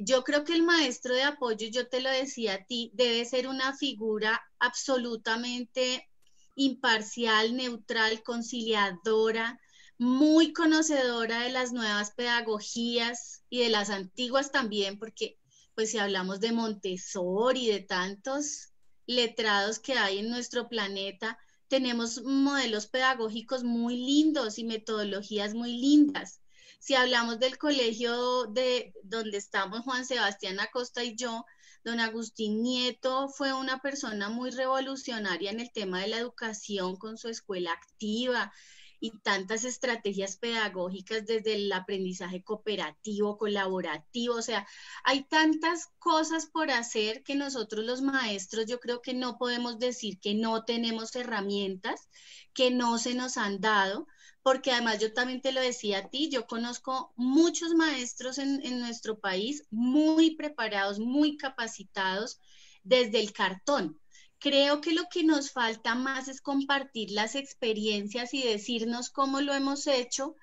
Yo creo que el maestro de apoyo, yo te lo decía a ti, debe ser una figura absolutamente imparcial, neutral, conciliadora, muy conocedora de las nuevas pedagogías y de las antiguas también, porque pues si hablamos de Montessori y de tantos letrados que hay en nuestro planeta, tenemos modelos pedagógicos muy lindos y metodologías muy lindas. Si hablamos del colegio de donde estamos Juan Sebastián Acosta y yo, don Agustín Nieto fue una persona muy revolucionaria en el tema de la educación con su escuela activa y tantas estrategias pedagógicas desde el aprendizaje cooperativo, colaborativo, o sea, hay tantas cosas por hacer que nosotros los maestros yo creo que no podemos decir que no tenemos herramientas, que no se nos han dado, porque además yo también te lo decía a ti, yo conozco muchos maestros en nuestro país muy preparados, muy capacitados desde el cartón. Creo que lo que nos falta más es compartir las experiencias y decirnos cómo lo hemos hecho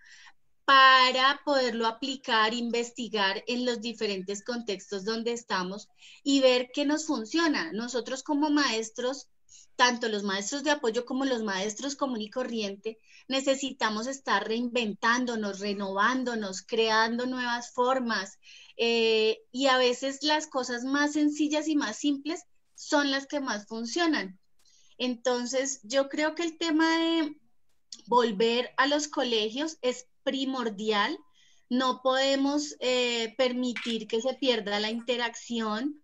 para poderlo aplicar, investigar en los diferentes contextos donde estamos y ver qué nos funciona. Nosotros como maestros, tanto los maestros de apoyo como los maestros común y corriente, necesitamos estar reinventándonos, renovándonos, creando nuevas formas y a veces las cosas más sencillas y más simples son las que más funcionan. Entonces, yo creo que el tema de volver a los colegios es primordial. No podemos permitir que se pierda la interacción,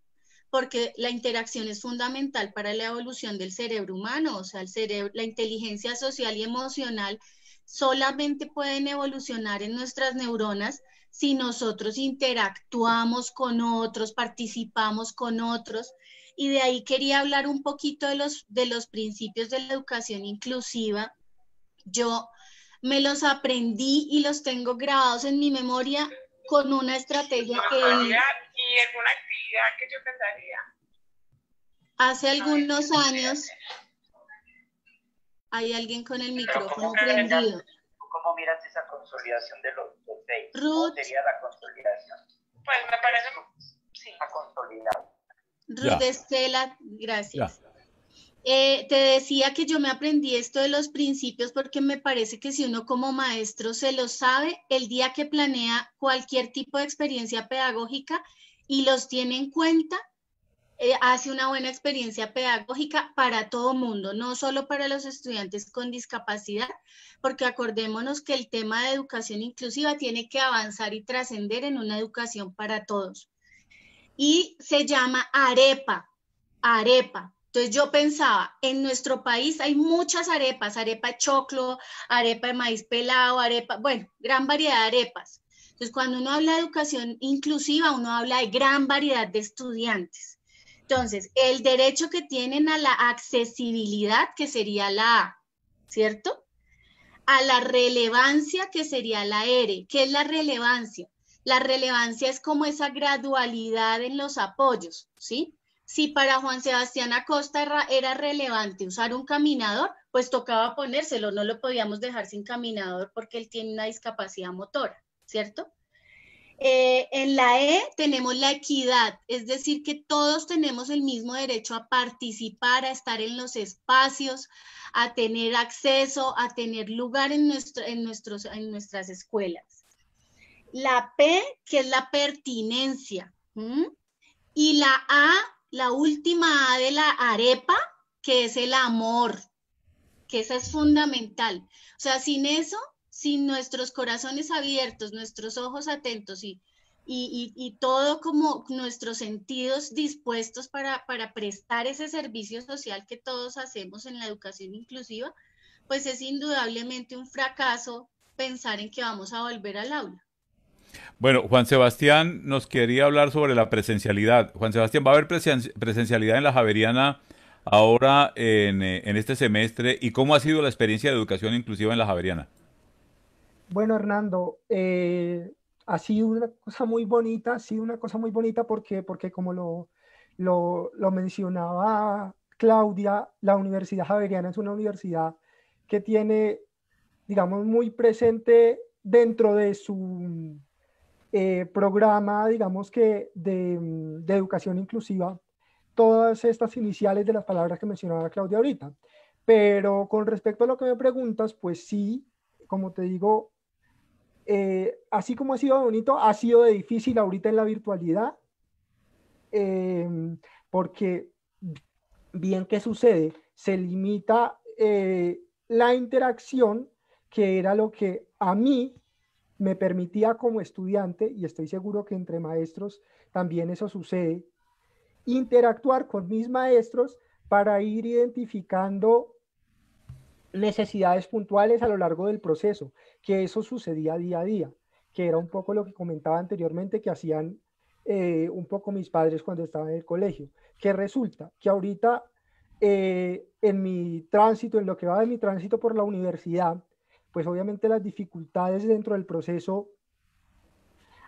porque la interacción es fundamental para la evolución del cerebro humano, o sea, el cerebro, la inteligencia social y emocional solamente pueden evolucionar en nuestras neuronas si nosotros interactuamos con otros, participamos con otros, y de ahí quería hablar un poquito de los principios de la educación inclusiva. Yo me los aprendí y los tengo grabados en mi memoria con una estrategia que y alguna actividad que yo pensaría. Hace algunos años hay alguien con el micrófono prendido. ¿Cómo miras esa consolidación de los seis? Ruth, ¿Cómo sería la consolidación? Pues me parece, sí. A consolidar. Ruth Estela, gracias. Te decía que yo me aprendí esto de los principios porque me parece que si uno como maestro se lo sabe, el día que planea cualquier tipo de experiencia pedagógica y los tiene en cuenta, hace una buena experiencia pedagógica para todo mundo, no solo para los estudiantes con discapacidad, porque acordémonos que el tema de educación inclusiva tiene que avanzar y trascender en una educación para todos. Y se llama arepa. Entonces yo pensaba, en nuestro país hay muchas arepas, arepa de choclo, arepa de maíz pelado, bueno, gran variedad de arepas. Entonces cuando uno habla de educación inclusiva, uno habla de gran variedad de estudiantes. Entonces, el derecho que tienen a la accesibilidad, que sería la A, ¿cierto? A la relevancia, que sería la R. ¿Qué es la relevancia? La relevancia es como esa gradualidad en los apoyos, ¿sí? Si para Juan Sebastián Acosta era relevante usar un caminador, pues tocaba ponérselo, no lo podíamos dejar sin caminador porque él tiene una discapacidad motora, ¿cierto? En la E tenemos la equidad, es decir, que todos tenemos el mismo derecho a participar, a estar en los espacios, a tener acceso, a tener lugar en nuestras escuelas. La P, que es la pertinencia, y la A, la última A de la arepa, que es el amor, que esa es fundamental. O sea, sin eso, sin nuestros corazones abiertos, nuestros ojos atentos y todo como nuestros sentidos dispuestos para prestar ese servicio social que todos hacemos en la educación inclusiva, pues es indudablemente un fracaso pensar en que vamos a volver al aula. Bueno, Juan Sebastián nos quería hablar sobre la presencialidad. Juan Sebastián, ¿va a haber presencialidad en la Javeriana ahora en este semestre? ¿Y cómo ha sido la experiencia de educación inclusiva en la Javeriana? Bueno, Hernando, ha sido una cosa muy bonita, porque como lo mencionaba Claudia, la Universidad Javeriana es una universidad que tiene, digamos, muy presente dentro de su programa, digamos que de educación inclusiva, todas estas iniciales de las palabras que mencionaba Claudia ahorita. Pero con respecto a lo que me preguntas, pues sí, como te digo, así como ha sido bonito, ha sido difícil ahorita en la virtualidad, porque bien que sucede, se limita la interacción, que era lo que a mí me permitía como estudiante, y estoy seguro que entre maestros también eso sucede, interactuar con mis maestros para ir identificando necesidades puntuales a lo largo del proceso, que eso sucedía día a día, que era un poco lo que comentaba anteriormente que hacían un poco mis padres cuando estaba en el colegio, que resulta que ahorita en mi tránsito, en lo que va de mi tránsito por la universidad, pues obviamente las dificultades dentro del proceso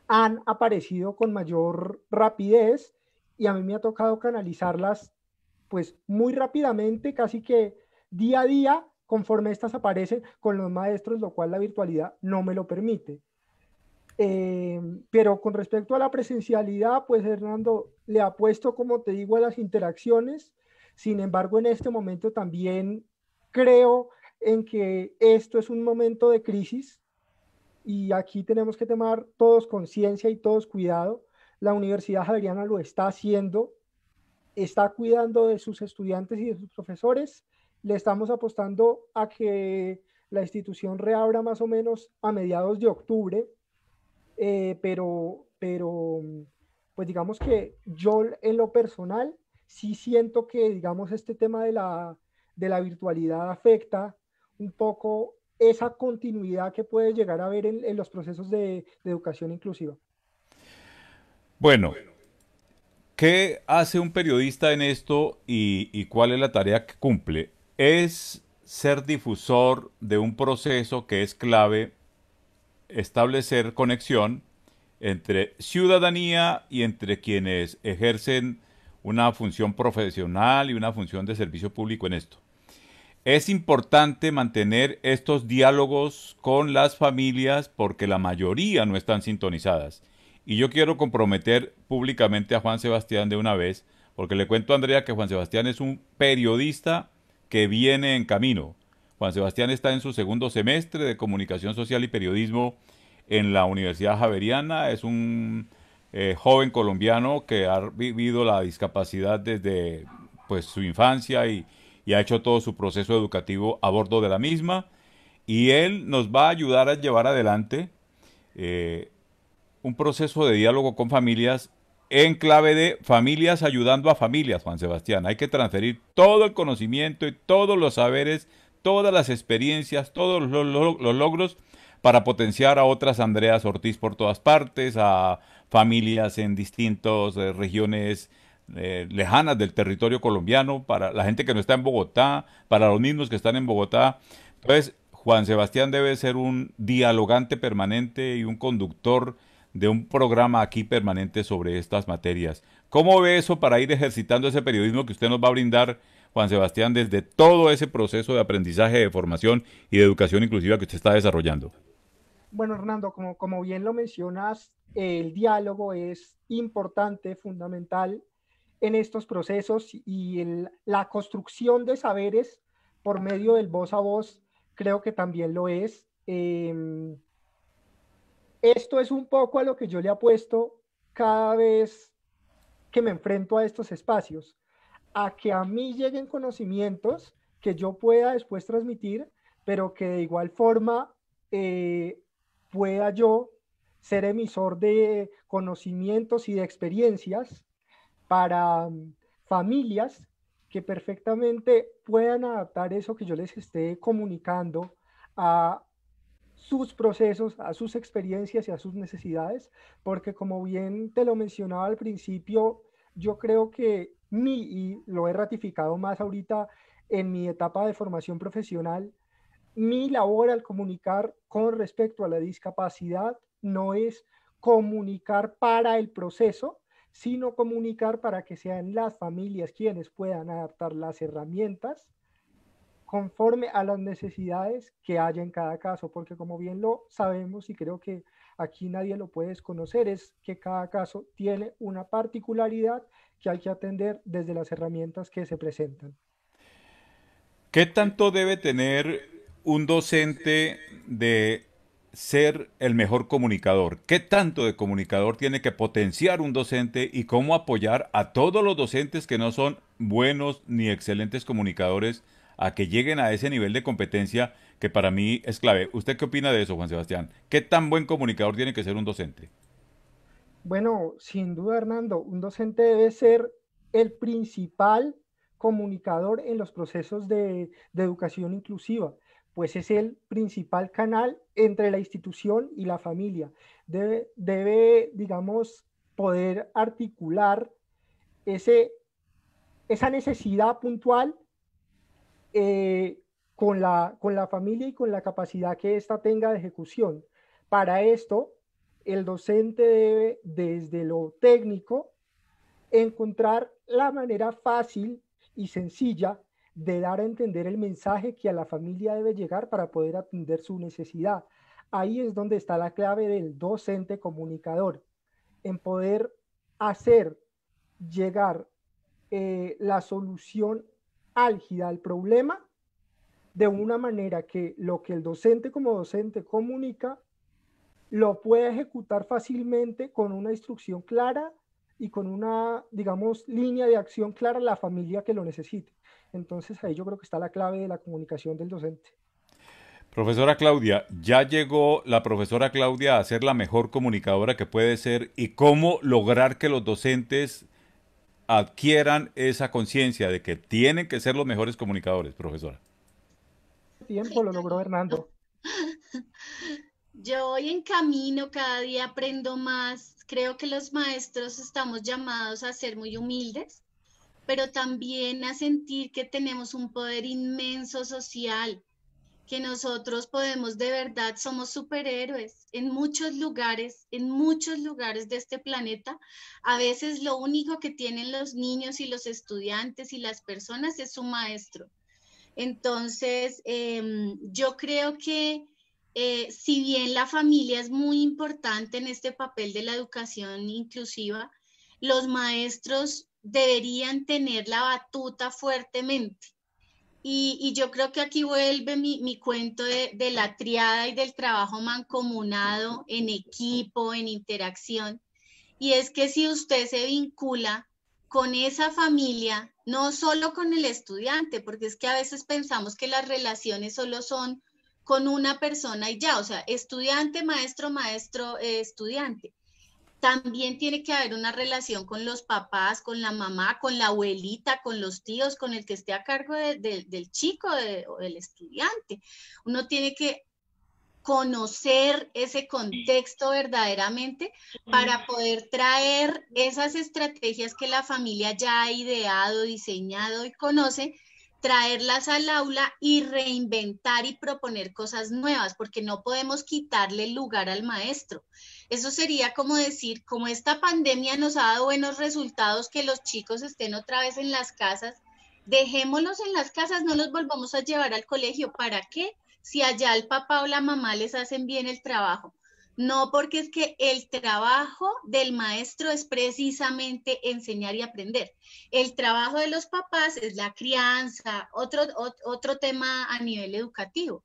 han aparecido con mayor rapidez y a mí me ha tocado canalizarlas pues muy rápidamente, casi que día a día, conforme estas aparecen con los maestros, lo cual la virtualidad no me lo permite. Pero con respecto a la presencialidad, pues Hernando, le apuesto, como te digo, a las interacciones. Sin embargo, en este momento también creo en que esto es un momento de crisis y aquí tenemos que tomar todos conciencia y todos cuidado. La Universidad Javeriana lo está haciendo, está cuidando de sus estudiantes y de sus profesores. Le estamos apostando a que la institución reabra más o menos a mediados de octubre, pero pues digamos que yo en lo personal sí siento que, digamos, este tema de la virtualidad afecta un poco esa continuidad que puede llegar a haber en los procesos de educación inclusiva. Bueno, ¿qué hace un periodista en esto y cuál es la tarea que cumple? Es ser difusor de un proceso que es clave, establecer conexión entre ciudadanía y entre quienes ejercen una función profesional y una función de servicio público en esto. Es importante mantener estos diálogos con las familias porque la mayoría no están sintonizadas. Y yo quiero comprometer públicamente a Juan Sebastián de una vez, porque le cuento a Andrea que Juan Sebastián es un periodista que viene en camino. Juan Sebastián está en su segundo semestre de Comunicación Social y Periodismo en la Universidad Javeriana. Es un joven colombiano que ha vivido la discapacidad desde pues, su infancia y ha hecho todo su proceso educativo a bordo de la misma. Y él nos va a ayudar a llevar adelante un proceso de diálogo con familias en clave de familias ayudando a familias, Juan Sebastián. Hay que transferir todo el conocimiento y todos los saberes, todas las experiencias, todos los logros para potenciar a otras Andreas Ortiz por todas partes, a familias en distintas regiones lejanas del territorio colombiano, para la gente que no está en Bogotá, para los mismos que están en Bogotá. Entonces, Juan Sebastián debe ser un dialogante permanente y un conductor de un programa aquí permanente sobre estas materias. ¿Cómo ve eso para ir ejercitando ese periodismo que usted nos va a brindar, Juan Sebastián, desde todo ese proceso de aprendizaje, de formación y de educación inclusiva que usted está desarrollando? Bueno, Hernando, como bien lo mencionas, el diálogo es importante, fundamental en estos procesos y la construcción de saberes por medio del voz a voz creo que también lo es. Esto es un poco a lo que yo le apuesto cada vez que me enfrento a estos espacios, a que a mí lleguen conocimientos que yo pueda después transmitir, pero que de igual forma pueda yo ser emisor de conocimientos y de experiencias para familias que perfectamente puedan adaptar eso que yo les esté comunicando a sus procesos, a sus experiencias y a sus necesidades, porque como bien te lo mencionaba al principio, yo creo que y lo he ratificado más ahorita en mi etapa de formación profesional, mi labor al comunicar con respecto a la discapacidad no es comunicar para el proceso, sino comunicar para que sean las familias quienes puedan adaptar las herramientas conforme a las necesidades que haya en cada caso, porque como bien lo sabemos y creo que aquí nadie lo puede desconocer, es que cada caso tiene una particularidad que hay que atender desde las herramientas que se presentan. ¿Qué tanto debe tener un docente de ser el mejor comunicador? ¿Qué tanto de comunicador tiene que potenciar un docente y cómo apoyar a todos los docentes que no son buenos ni excelentes comunicadores a que lleguen a ese nivel de competencia que para mí es clave. ¿Usted qué opina de eso, Juan Sebastián? ¿Qué tan buen comunicador tiene que ser un docente? Bueno, sin duda, Hernando, un docente debe ser el principal comunicador en los procesos de educación inclusiva, pues es el principal canal entre la institución y la familia. Debe, digamos, poder articular ese, esa necesidad puntual eh, con la familia y con la capacidad que ésta tenga de ejecución. Para esto, el docente debe, desde lo técnico, encontrar la manera fácil y sencilla de dar a entender el mensaje que a la familia debe llegar para poder atender su necesidad. Ahí es donde está la clave del docente comunicador, en poder hacer llegar la solución álgida al problema de una manera que lo que el docente como docente comunica lo pueda ejecutar fácilmente con una instrucción clara y con una, digamos, línea de acción clara a la familia que lo necesite. Entonces ahí yo creo que está la clave de la comunicación del docente. Profesora Claudia, ¿ya llegó la profesora Claudia a ser la mejor comunicadora que puede ser? ¿Y cómo lograr que los docentes adquieran esa conciencia de que tienen que ser los mejores comunicadores, profesora? Tiempo lo logró Hernando. Yo voy en camino, cada día aprendo más. Creo que los maestros estamos llamados a ser muy humildes, pero también a sentir que tenemos un poder inmenso social, que nosotros podemos de verdad, somos superhéroes en muchos lugares de este planeta. A veces lo único que tienen los niños y los estudiantes y las personas es su maestro. Entonces, yo creo que si bien la familia es muy importante en este papel de la educación inclusiva, los maestros deberían tener la batuta fuertemente. Y yo creo que aquí vuelve mi cuento de la triada y del trabajo mancomunado en equipo, en interacción. Y es que si usted se vincula con esa familia, no solo con el estudiante, porque es que a veces pensamos que las relaciones solo son con una persona y ya, o sea, estudiante, maestro, maestro, estudiante. También tiene que haber una relación con los papás, con la mamá, con la abuelita, con los tíos, con el que esté a cargo del chico o del estudiante. Uno tiene que conocer ese contexto verdaderamente para poder traer esas estrategias que la familia ya ha ideado, diseñado y conoce, traerlas al aula y reinventar y proponer cosas nuevas, porque no podemos quitarle el lugar al maestro. Eso sería como decir, como esta pandemia nos ha dado buenos resultados, que los chicos estén otra vez en las casas, dejémoslos en las casas, no los volvamos a llevar al colegio. ¿Para qué? Si allá el papá o la mamá les hacen bien el trabajo. No, porque es que el trabajo del maestro es precisamente enseñar y aprender. El trabajo de los papás es la crianza, otro tema a nivel educativo.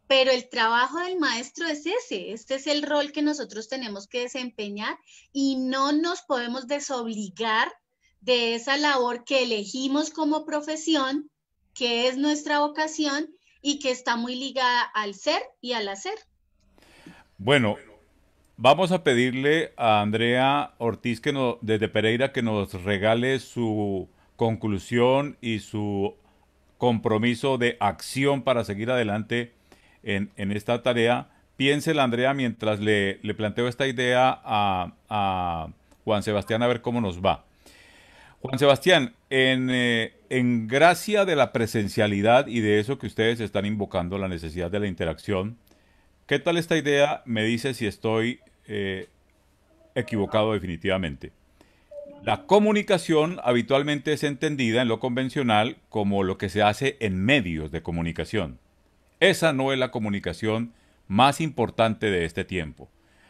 Pero el trabajo del maestro es ese, este es el rol que nosotros tenemos que desempeñar y no nos podemos desobligar de esa labor que elegimos como profesión, que es nuestra vocación y que está muy ligada al ser y al hacer. Bueno, vamos a pedirle a Andrea Ortiz desde Pereira que nos regale su conclusión y su compromiso de acción para seguir adelante en esta tarea. Piénsela, Andrea, mientras le planteo esta idea a Juan Sebastián, a ver cómo nos va. Juan Sebastián, en gracia de la presencialidad y de eso que ustedes están invocando, la necesidad de la interacción, ¿qué tal esta idea? Me dice si estoy equivocado definitivamente. La comunicación habitualmente es entendida en lo convencional como lo que se hace en medios de comunicación. Esa no es la comunicación más importante de este tiempo.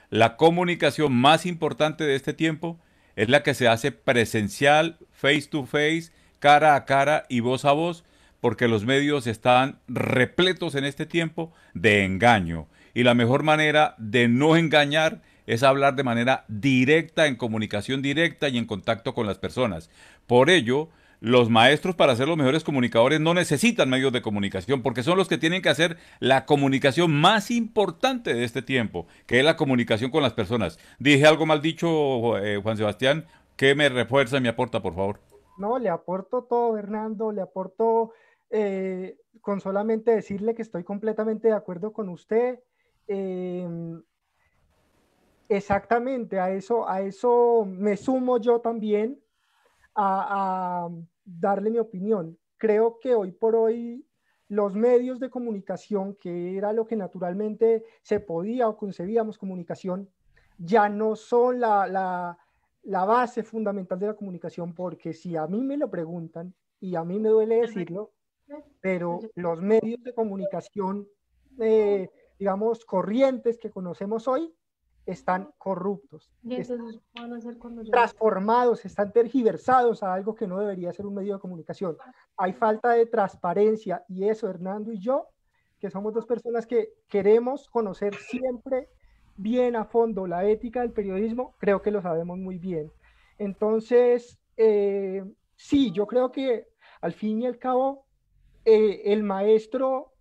La comunicación más importante de este tiempo es la que se hace presencial, face to face, cara a cara y voz a voz, porque los medios están repletos en este tiempo de engaño. Y la mejor manera de no engañar es hablar de manera directa, en comunicación directa y en contacto con las personas. Por ello, los maestros para ser los mejores comunicadores no necesitan medios de comunicación porque son los que tienen que hacer la comunicación más importante de este tiempo, que es la comunicación con las personas. Dije algo mal dicho, Juan Sebastián, ¿qué me refuerza y me aporta, por favor? No, le aporto todo, Hernando, le aporto con solamente decirle que estoy completamente de acuerdo con usted. Eh, Exactamente, a eso me sumo yo también a darle mi opinión. Creo que hoy por hoy los medios de comunicación, que era lo que naturalmente se podía o concebíamos comunicación, ya no son la base fundamental de la comunicación, porque si a mí me lo preguntan, y a mí me duele decirlo, pero los medios de comunicación, digamos, corrientes que conocemos hoy, están corruptos, están transformados, están tergiversados a algo que no debería ser un medio de comunicación. Hay falta de transparencia y eso, Hernando y yo, que somos dos personas que queremos conocer siempre bien a fondo la ética del periodismo, creo que lo sabemos muy bien. Entonces, sí, yo creo que al fin y al cabo, el maestro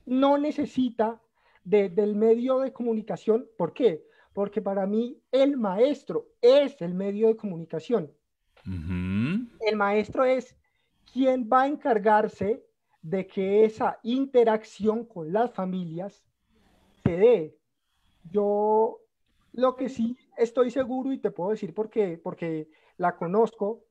no necesita del medio de comunicación. ¿Por qué? Porque para mí el maestro es el medio de comunicación. El maestro es quien va a encargarse de que esa interacción con las familias se dé. Yo lo que sí estoy seguro y te puedo decir porque la conozco,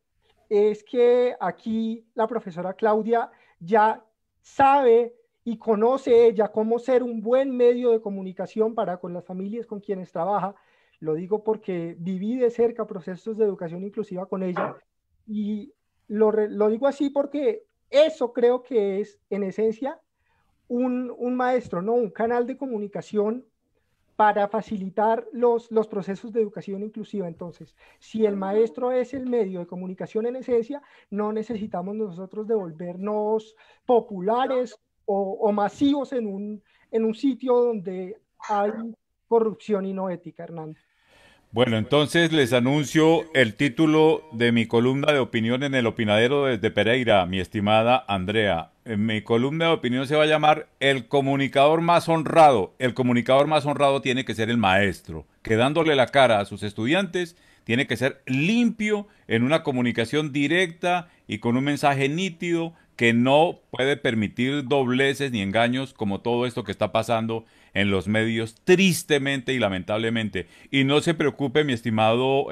es que aquí la profesora Claudia ya sabe y conoce ella cómo ser un buen medio de comunicación para con las familias con quienes trabaja. Lo digo porque viví de cerca procesos de educación inclusiva con ella y lo digo así porque eso creo que es en esencia un maestro, ¿no? Un canal de comunicación para facilitar los procesos de educación inclusiva. Entonces, si el maestro es el medio de comunicación en esencia, no necesitamos nosotros devolvernos populares o masivos en un sitio donde hay corrupción y no ética, Hernando. Bueno, entonces les anuncio el título de mi columna de opinión en el Opinadero desde Pereira, mi estimada Andrea. En mi columna de opinión se va a llamar El comunicador más honrado. El comunicador más honrado tiene que ser el maestro, que dándole la cara a sus estudiantes, tiene que ser limpio en una comunicación directa y con un mensaje nítido que no puede permitir dobleces ni engaños como todo esto que está pasando en los medios tristemente y lamentablemente. Y no se preocupe, mi estimado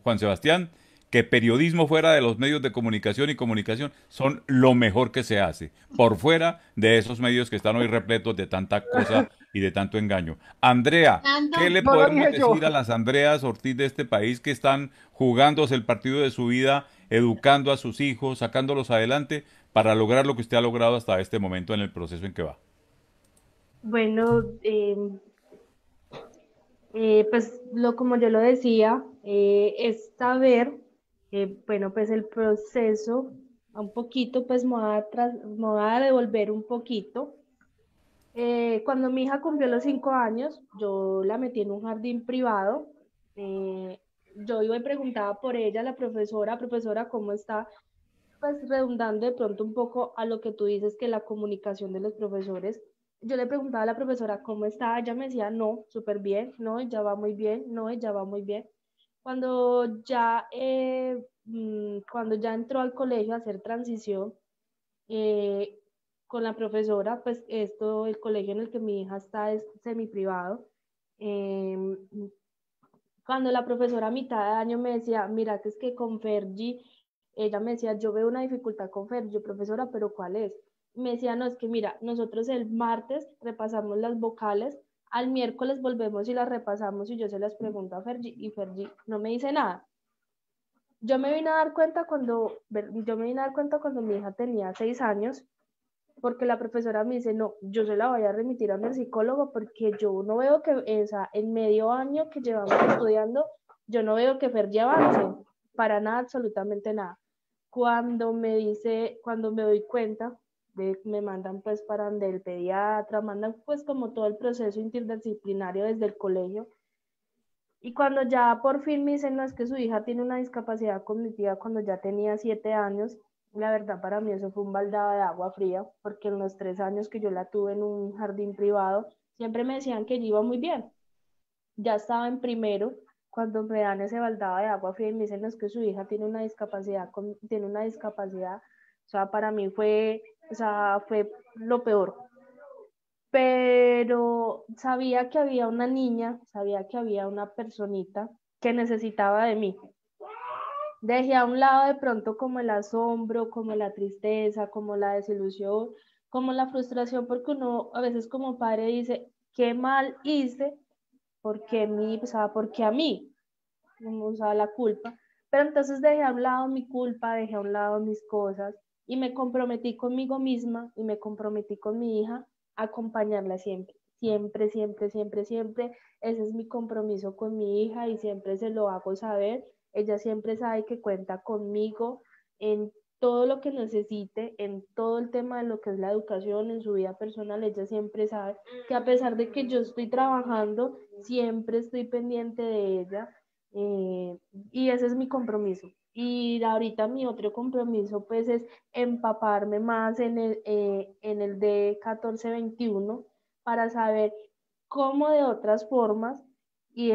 Juan Sebastián, que periodismo fuera de los medios de comunicación y comunicación son lo mejor que se hace, por fuera de esos medios que están hoy repletos de tanta cosa y de tanto engaño. Andrea, ¿qué le No lo podemos dije yo. decir a las Andreas Ortiz de este país que están jugándose el partido de su vida, educando a sus hijos, sacándolos adelante para lograr lo que usted ha logrado hasta este momento en el proceso en que va? Bueno, pues como yo lo decía, es saber, bueno, pues el proceso, un poquito, pues me voy a devolver un poquito. Cuando mi hija cumplió los 5 años, yo la metí en un jardín privado. Yo iba y preguntaba por ella a la profesora, ¿cómo está? Pues redundando de pronto un poco a lo que tú dices, que la comunicación de los profesores. Yo le preguntaba a la profesora cómo estaba, ella me decía, no, súper bien, no, ella va muy bien, no, ella va muy bien. Cuando ya entró al colegio a hacer transición eh, con la profesora, pues el colegio en el que mi hija está es semiprivado. Eh, Cuando la profesora a mitad de año me decía, mira, que es que con Fergie, ella me decía, yo veo una dificultad con Fergie, yo, profesora, pero ¿cuál es? Me decía, no, es que mira, nosotros el martes repasamos las vocales, al miércoles volvemos y las repasamos y yo se las pregunto a Fergie y Fergie no me dice nada. Yo me vine a dar cuenta cuando mi hija tenía 6 años, porque la profesora me dice, no, yo se la voy a remitir a mi psicólogo porque yo no veo que en medio año que llevamos estudiando, yo no veo que Fergie avance, para nada, absolutamente nada. Cuando me doy cuenta, me mandan pues para donde el pediatra, mandan pues como todo el proceso interdisciplinario desde el colegio. Y cuando ya por fin me dicen, no, es que su hija tiene una discapacidad cognitiva cuando ya tenía 7 años, La verdad, para mí eso fue un baldado de agua fría, porque en los 3 años que yo la tuve en un jardín privado, siempre me decían que yo iba muy bien. Ya estaba en primero, cuando me dan ese baldado de agua fría y me dicen, "No, es que su hija tiene una discapacidad, tiene una discapacidad". O sea, para mí fue, o sea, fue lo peor. Pero sabía que había una niña, sabía que había una personita que necesitaba de mí. Dejé a un lado de pronto como el asombro, como la tristeza, como la desilusión, como la frustración, porque uno a veces como padre dice, qué mal hice, porque mí, o sea, porque a mí, o sea, la culpa. Pero entonces dejé a un lado mi culpa, dejé a un lado mis cosas y me comprometí conmigo misma y me comprometí con mi hija a acompañarla siempre. Siempre, siempre, siempre, siempre. Ese es mi compromiso con mi hija y siempre se lo hago saber. Ella siempre sabe que cuenta conmigo en todo lo que necesite, en todo el tema de lo que es la educación, en su vida personal. Ella siempre sabe que a pesar de que yo estoy trabajando, siempre estoy pendiente de ella, eh, y ese es mi compromiso. Y ahorita mi otro compromiso pues es empaparme más en el de 1421 para saber cómo de otras formas y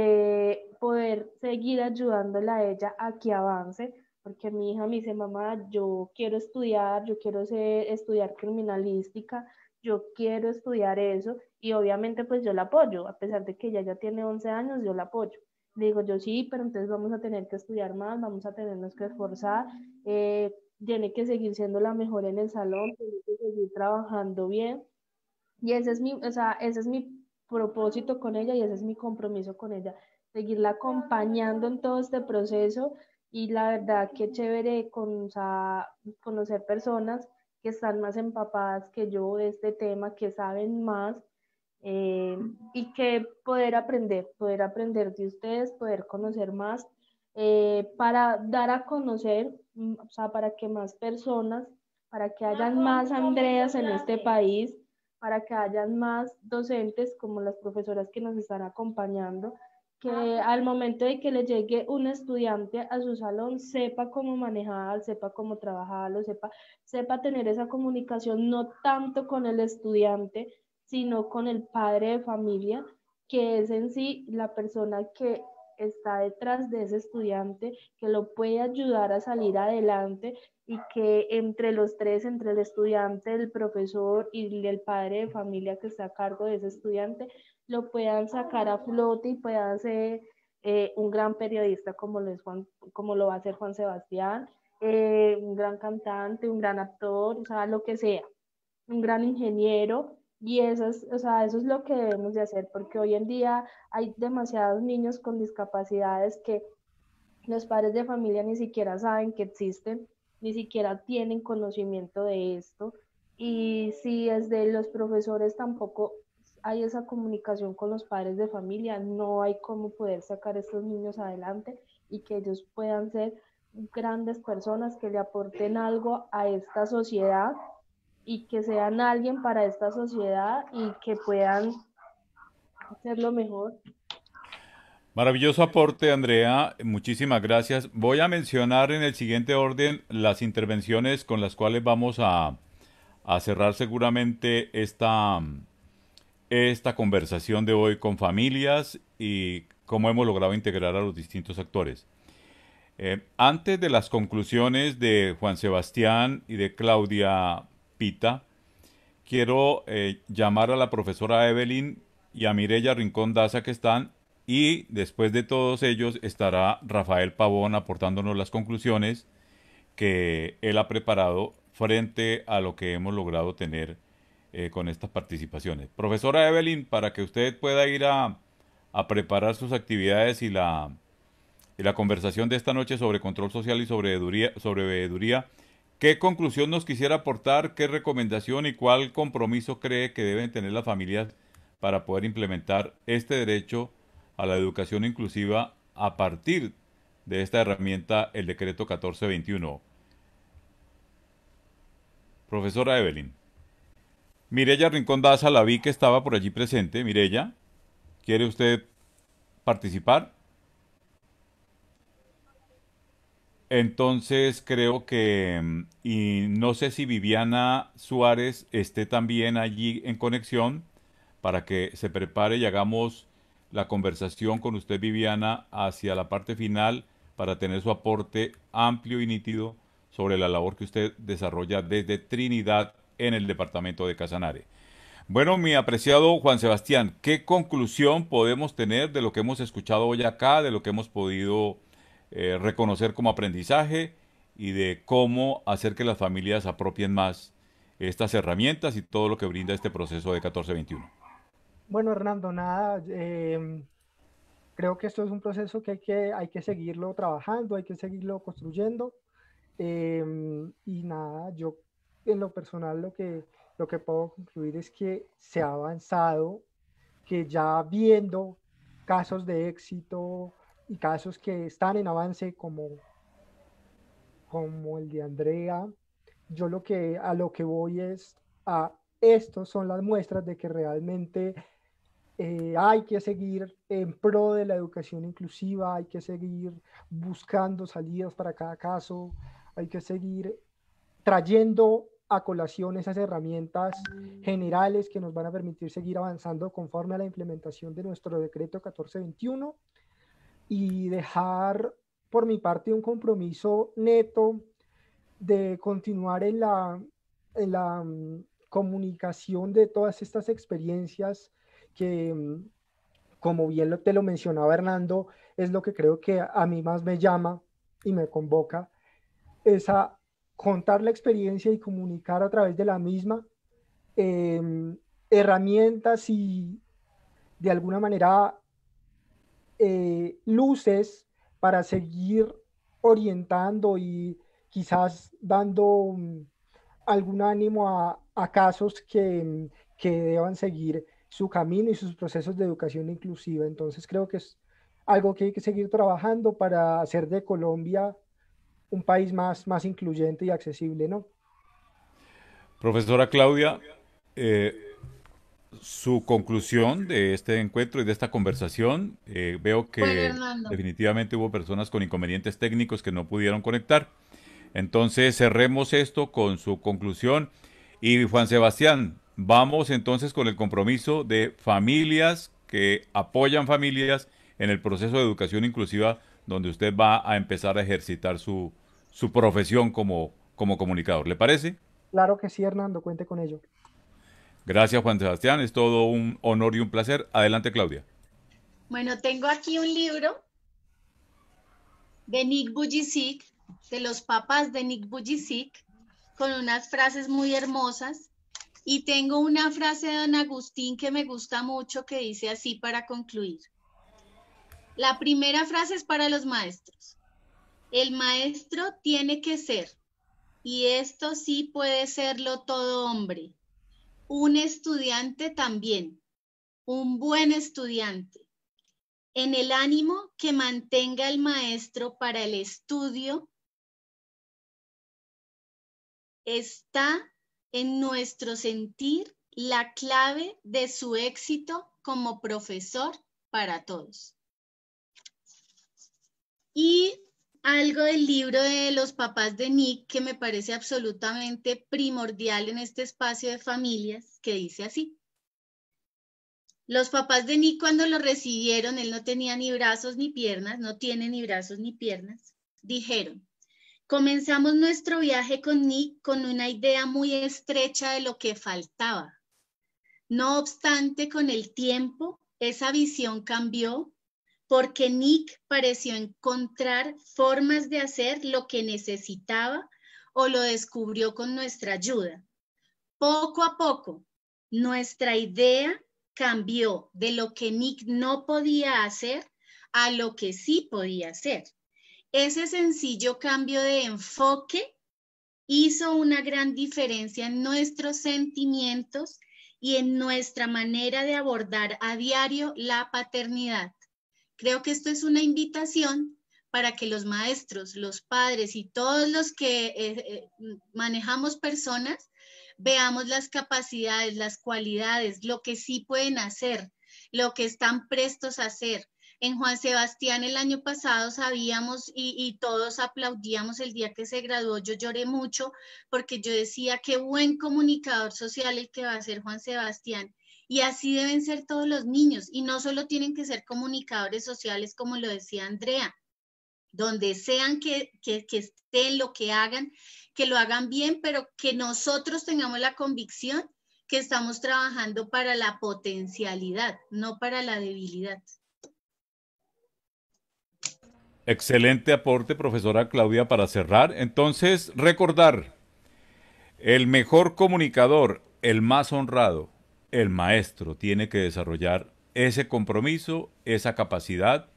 poder seguir ayudándola a ella a que avance, porque mi hija me dice, mamá, yo quiero estudiar, yo quiero estudiar criminalística, yo quiero estudiar eso, y obviamente pues yo la apoyo, a pesar de que ella ya tiene 11 años, yo la apoyo. Le digo yo, sí, pero entonces vamos a tener que estudiar más, vamos a tenernos que esforzar, tiene que seguir siendo la mejor en el salón, tiene que seguir trabajando bien. Y ese es mi, o sea, ese es mi propósito con ella y ese es mi compromiso con ella, seguirla acompañando en todo este proceso. Y la verdad, qué chévere o sea, conocer personas que están más empapadas que yo de este tema, que saben más, eh, y que poder aprender de ustedes, poder conocer más, para dar a conocer, o sea, para que más personas, para que hayan más Andreas en este país, para que hayan más docentes como las profesoras que nos están acompañando, que al momento de que le llegue un estudiante a su salón sepa cómo manejar, sepa cómo trabajarlo, sepa tener esa comunicación no tanto con el estudiante, sino con el padre de familia, que es en sí la persona que está detrás de ese estudiante, que lo puede ayudar a salir adelante y que entre los tres, entre el estudiante, el profesor y el padre de familia que está a cargo de ese estudiante, lo puedan sacar a flote y puedan ser un gran periodista como lo va a ser Juan Sebastián, un gran cantante, un gran actor, o sea, lo que sea, un gran ingeniero. Y eso es, o sea, eso es lo que debemos de hacer, porque hoy en día hay demasiados niños con discapacidades que los padres de familia ni siquiera saben que existen, ni siquiera tienen conocimiento de esto. Y si desde los profesores tampoco hay esa comunicación con los padres de familia, no hay cómo poder sacar a estos niños adelante y que ellos puedan ser grandes personas que le aporten algo a esta sociedad y que sean alguien para esta sociedad y que puedan hacerlo mejor. Maravilloso aporte, Andrea. Muchísimas gracias. Voy a mencionar en el siguiente orden las intervenciones con las cuales vamos a cerrar seguramente esta conversación de hoy con familias y cómo hemos logrado integrar a los distintos actores. Antes de las conclusiones de Juan Sebastián y de Claudia Pita, quiero llamar a la profesora Evelyn y a Mireya Rincón Daza que están, y después de todos ellos estará Rafael Pavón aportándonos las conclusiones que él ha preparado frente a lo que hemos logrado tener con estas participaciones. Profesora Evelyn, para que usted pueda ir a preparar sus actividades y la conversación de esta noche sobre control social y sobre veeduría, ¿qué conclusión nos quisiera aportar, qué recomendación y cuál compromiso cree que deben tener las familias para poder implementar este derecho a la educación inclusiva a partir de esta herramienta, el decreto 1421? Profesora Evelyn. Mireya Rincón Daza, la vi que estaba por allí presente. Mireya, ¿quiere usted participar? Entonces creo que, y no sé si Viviana Suárez esté también allí en conexión para que se prepare y hagamos la conversación con usted, Viviana, hacia la parte final para tener su aporte amplio y nítido sobre la labor que usted desarrolla desde Trinidad en el departamento de Casanare. Bueno, mi apreciado Juan Sebastián, ¿qué conclusión podemos tener de lo que hemos escuchado hoy acá, de lo que hemos podido reconocer como aprendizaje y de cómo hacer que las familias apropien más estas herramientas y todo lo que brinda este proceso de 1421? Bueno, Hernando, nada, creo que esto es un proceso que hay que seguirlo trabajando, hay que seguirlo construyendo. Y nada, yo en lo personal lo que puedo concluir es que se ha avanzado, que ya viendo casos de éxito y casos que están en avance como el de Andrea, yo a lo que voy es a estos son las muestras de que realmente hay que seguir en pro de la educación inclusiva, hay que seguir buscando salidas para cada caso, hay que seguir trayendo a colación esas herramientas generales que nos van a permitir seguir avanzando conforme a la implementación de nuestro decreto 1421 y dejar por mi parte un compromiso neto de continuar en la comunicación de todas estas experiencias que, como bien te lo mencionaba Hernando, es lo que creo que a mí más me llama y me convoca, es a contar la experiencia y comunicar a través de la misma eh, herramientas y de alguna manera luces para seguir orientando y quizás dando algún ánimo a casos que deban seguir su camino y sus procesos de educación inclusiva. Entonces creo que es algo que hay que seguir trabajando para hacer de Colombia un país más incluyente y accesible, ¿no? Profesora Claudia, eh, su conclusión de este encuentro y de esta conversación, veo Bueno, que Hernando, definitivamente hubo personas con inconvenientes técnicos que no pudieron conectar. Entonces cerremos esto con su conclusión. Y Juan Sebastián, vamos entonces con el compromiso de familias que apoyan familias en el proceso de educación inclusiva, donde usted va a empezar a ejercitar su profesión como comunicador. ¿Le parece? Claro que sí, Hernando, cuente con ello. Gracias, Juan Sebastián. Es todo un honor y un placer. Adelante, Claudia. bueno, tengo aquí un libro de Nick Vujicic, de los papás de Nick Vujicic, con unas frases muy hermosas. Y tengo una frase de don Agustín que me gusta mucho que dice así para concluir. La primera frase es para los maestros. El maestro tiene que ser, y esto sí puede serlo todo hombre, un estudiante también, un buen estudiante, en el ánimo que mantenga el maestro para el estudio está en nuestro sentir la clave de su éxito como profesor para todos. Y algo del libro de los papás de Nick que me parece absolutamente primordial en este espacio de familias, que dice así. Los papás de Nick cuando lo recibieron, él no tenía ni brazos ni piernas, no tiene ni brazos ni piernas, dijeron, comenzamos nuestro viaje con Nick con una idea muy estrecha de lo que faltaba. No obstante, con el tiempo, esa visión cambió porque Nick pareció encontrar formas de hacer lo que necesitaba o lo descubrió con nuestra ayuda. Poco a poco, nuestra idea cambió de lo que Nick no podía hacer a lo que sí podía hacer. Ese sencillo cambio de enfoque hizo una gran diferencia en nuestros sentimientos y en nuestra manera de abordar a diario la paternidad. Creo que esto es una invitación para que los maestros, los padres y todos los que manejamos personas veamos las capacidades, las cualidades, lo que sí pueden hacer, lo que están prestos a hacer, En Juan Sebastián el año pasado sabíamos y todos aplaudíamos el día que se graduó. Yo lloré mucho porque yo decía, qué buen comunicador social el que va a ser Juan Sebastián. Y así deben ser todos los niños. Y no solo tienen que ser comunicadores sociales, como lo decía Andrea, donde sean que estén, lo que hagan, que lo hagan bien, pero que nosotros tengamos la convicción que estamos trabajando para la potencialidad, no para la debilidad. Excelente aporte, profesora Claudia, para cerrar. Entonces, recordar, el mejor comunicador, el más honrado, el maestro, tiene que desarrollar ese compromiso, esa capacidad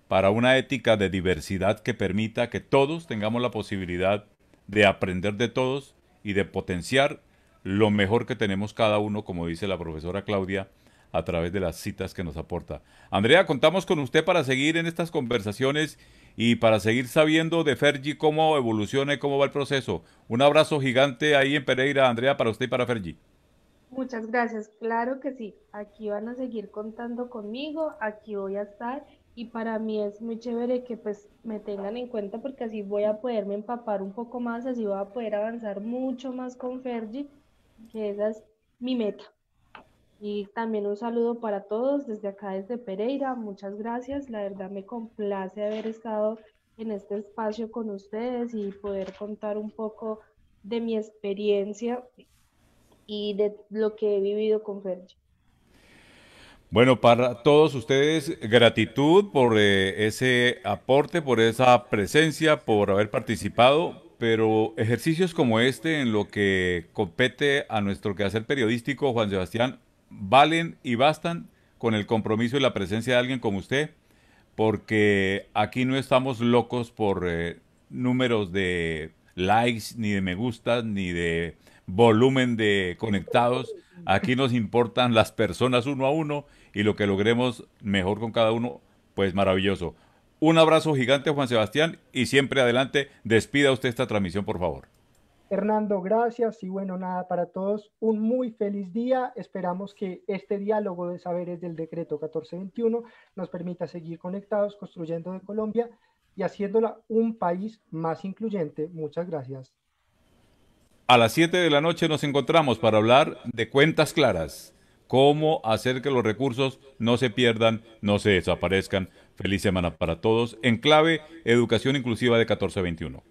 para una ética de diversidad que permita que todos tengamos la posibilidad de aprender de todos y de potenciar lo mejor que tenemos cada uno, como dice la profesora Claudia, a través de las citas que nos aporta. Andrea, contamos con usted para seguir en estas conversaciones y para seguir sabiendo de Fergie cómo evoluciona y cómo va el proceso. Un abrazo gigante ahí en Pereira, Andrea, para usted y para Fergie. Muchas gracias, claro que sí. Aquí van a seguir contando conmigo, aquí voy a estar y para mí es muy chévere que pues me tengan en cuenta porque así voy a poderme empapar un poco más, así voy a poder avanzar mucho más con Fergie, que esa es mi meta. Y también un saludo para todos desde acá, desde Pereira. Muchas gracias. La verdad me complace haber estado en este espacio con ustedes y poder contar un poco de mi experiencia y de lo que he vivido con Fergie. Bueno, para todos ustedes, gratitud por ese aporte, por esa presencia, por haber participado, pero ejercicios como este en lo que compete a nuestro quehacer periodístico, Juan Sebastián, valen y bastan con el compromiso y la presencia de alguien como usted, porque aquí no estamos locos por números de likes, ni de me gustas, ni de volumen de conectados. Aquí nos importan las personas uno a uno y lo que logremos mejor con cada uno, pues maravilloso. Un abrazo gigante, Juan Sebastián, y siempre adelante. Despida usted esta transmisión, por favor. Hernando, gracias y bueno, nada, para todos un muy feliz día. Esperamos que este diálogo de saberes del decreto 1421 nos permita seguir conectados, construyendo de Colombia y haciéndola un país más incluyente. Muchas gracias. A las 7 de la noche nos encontramos para hablar de cuentas claras, cómo hacer que los recursos no se pierdan, no se desaparezcan. Feliz semana para todos en clave Educación Inclusiva de 1421.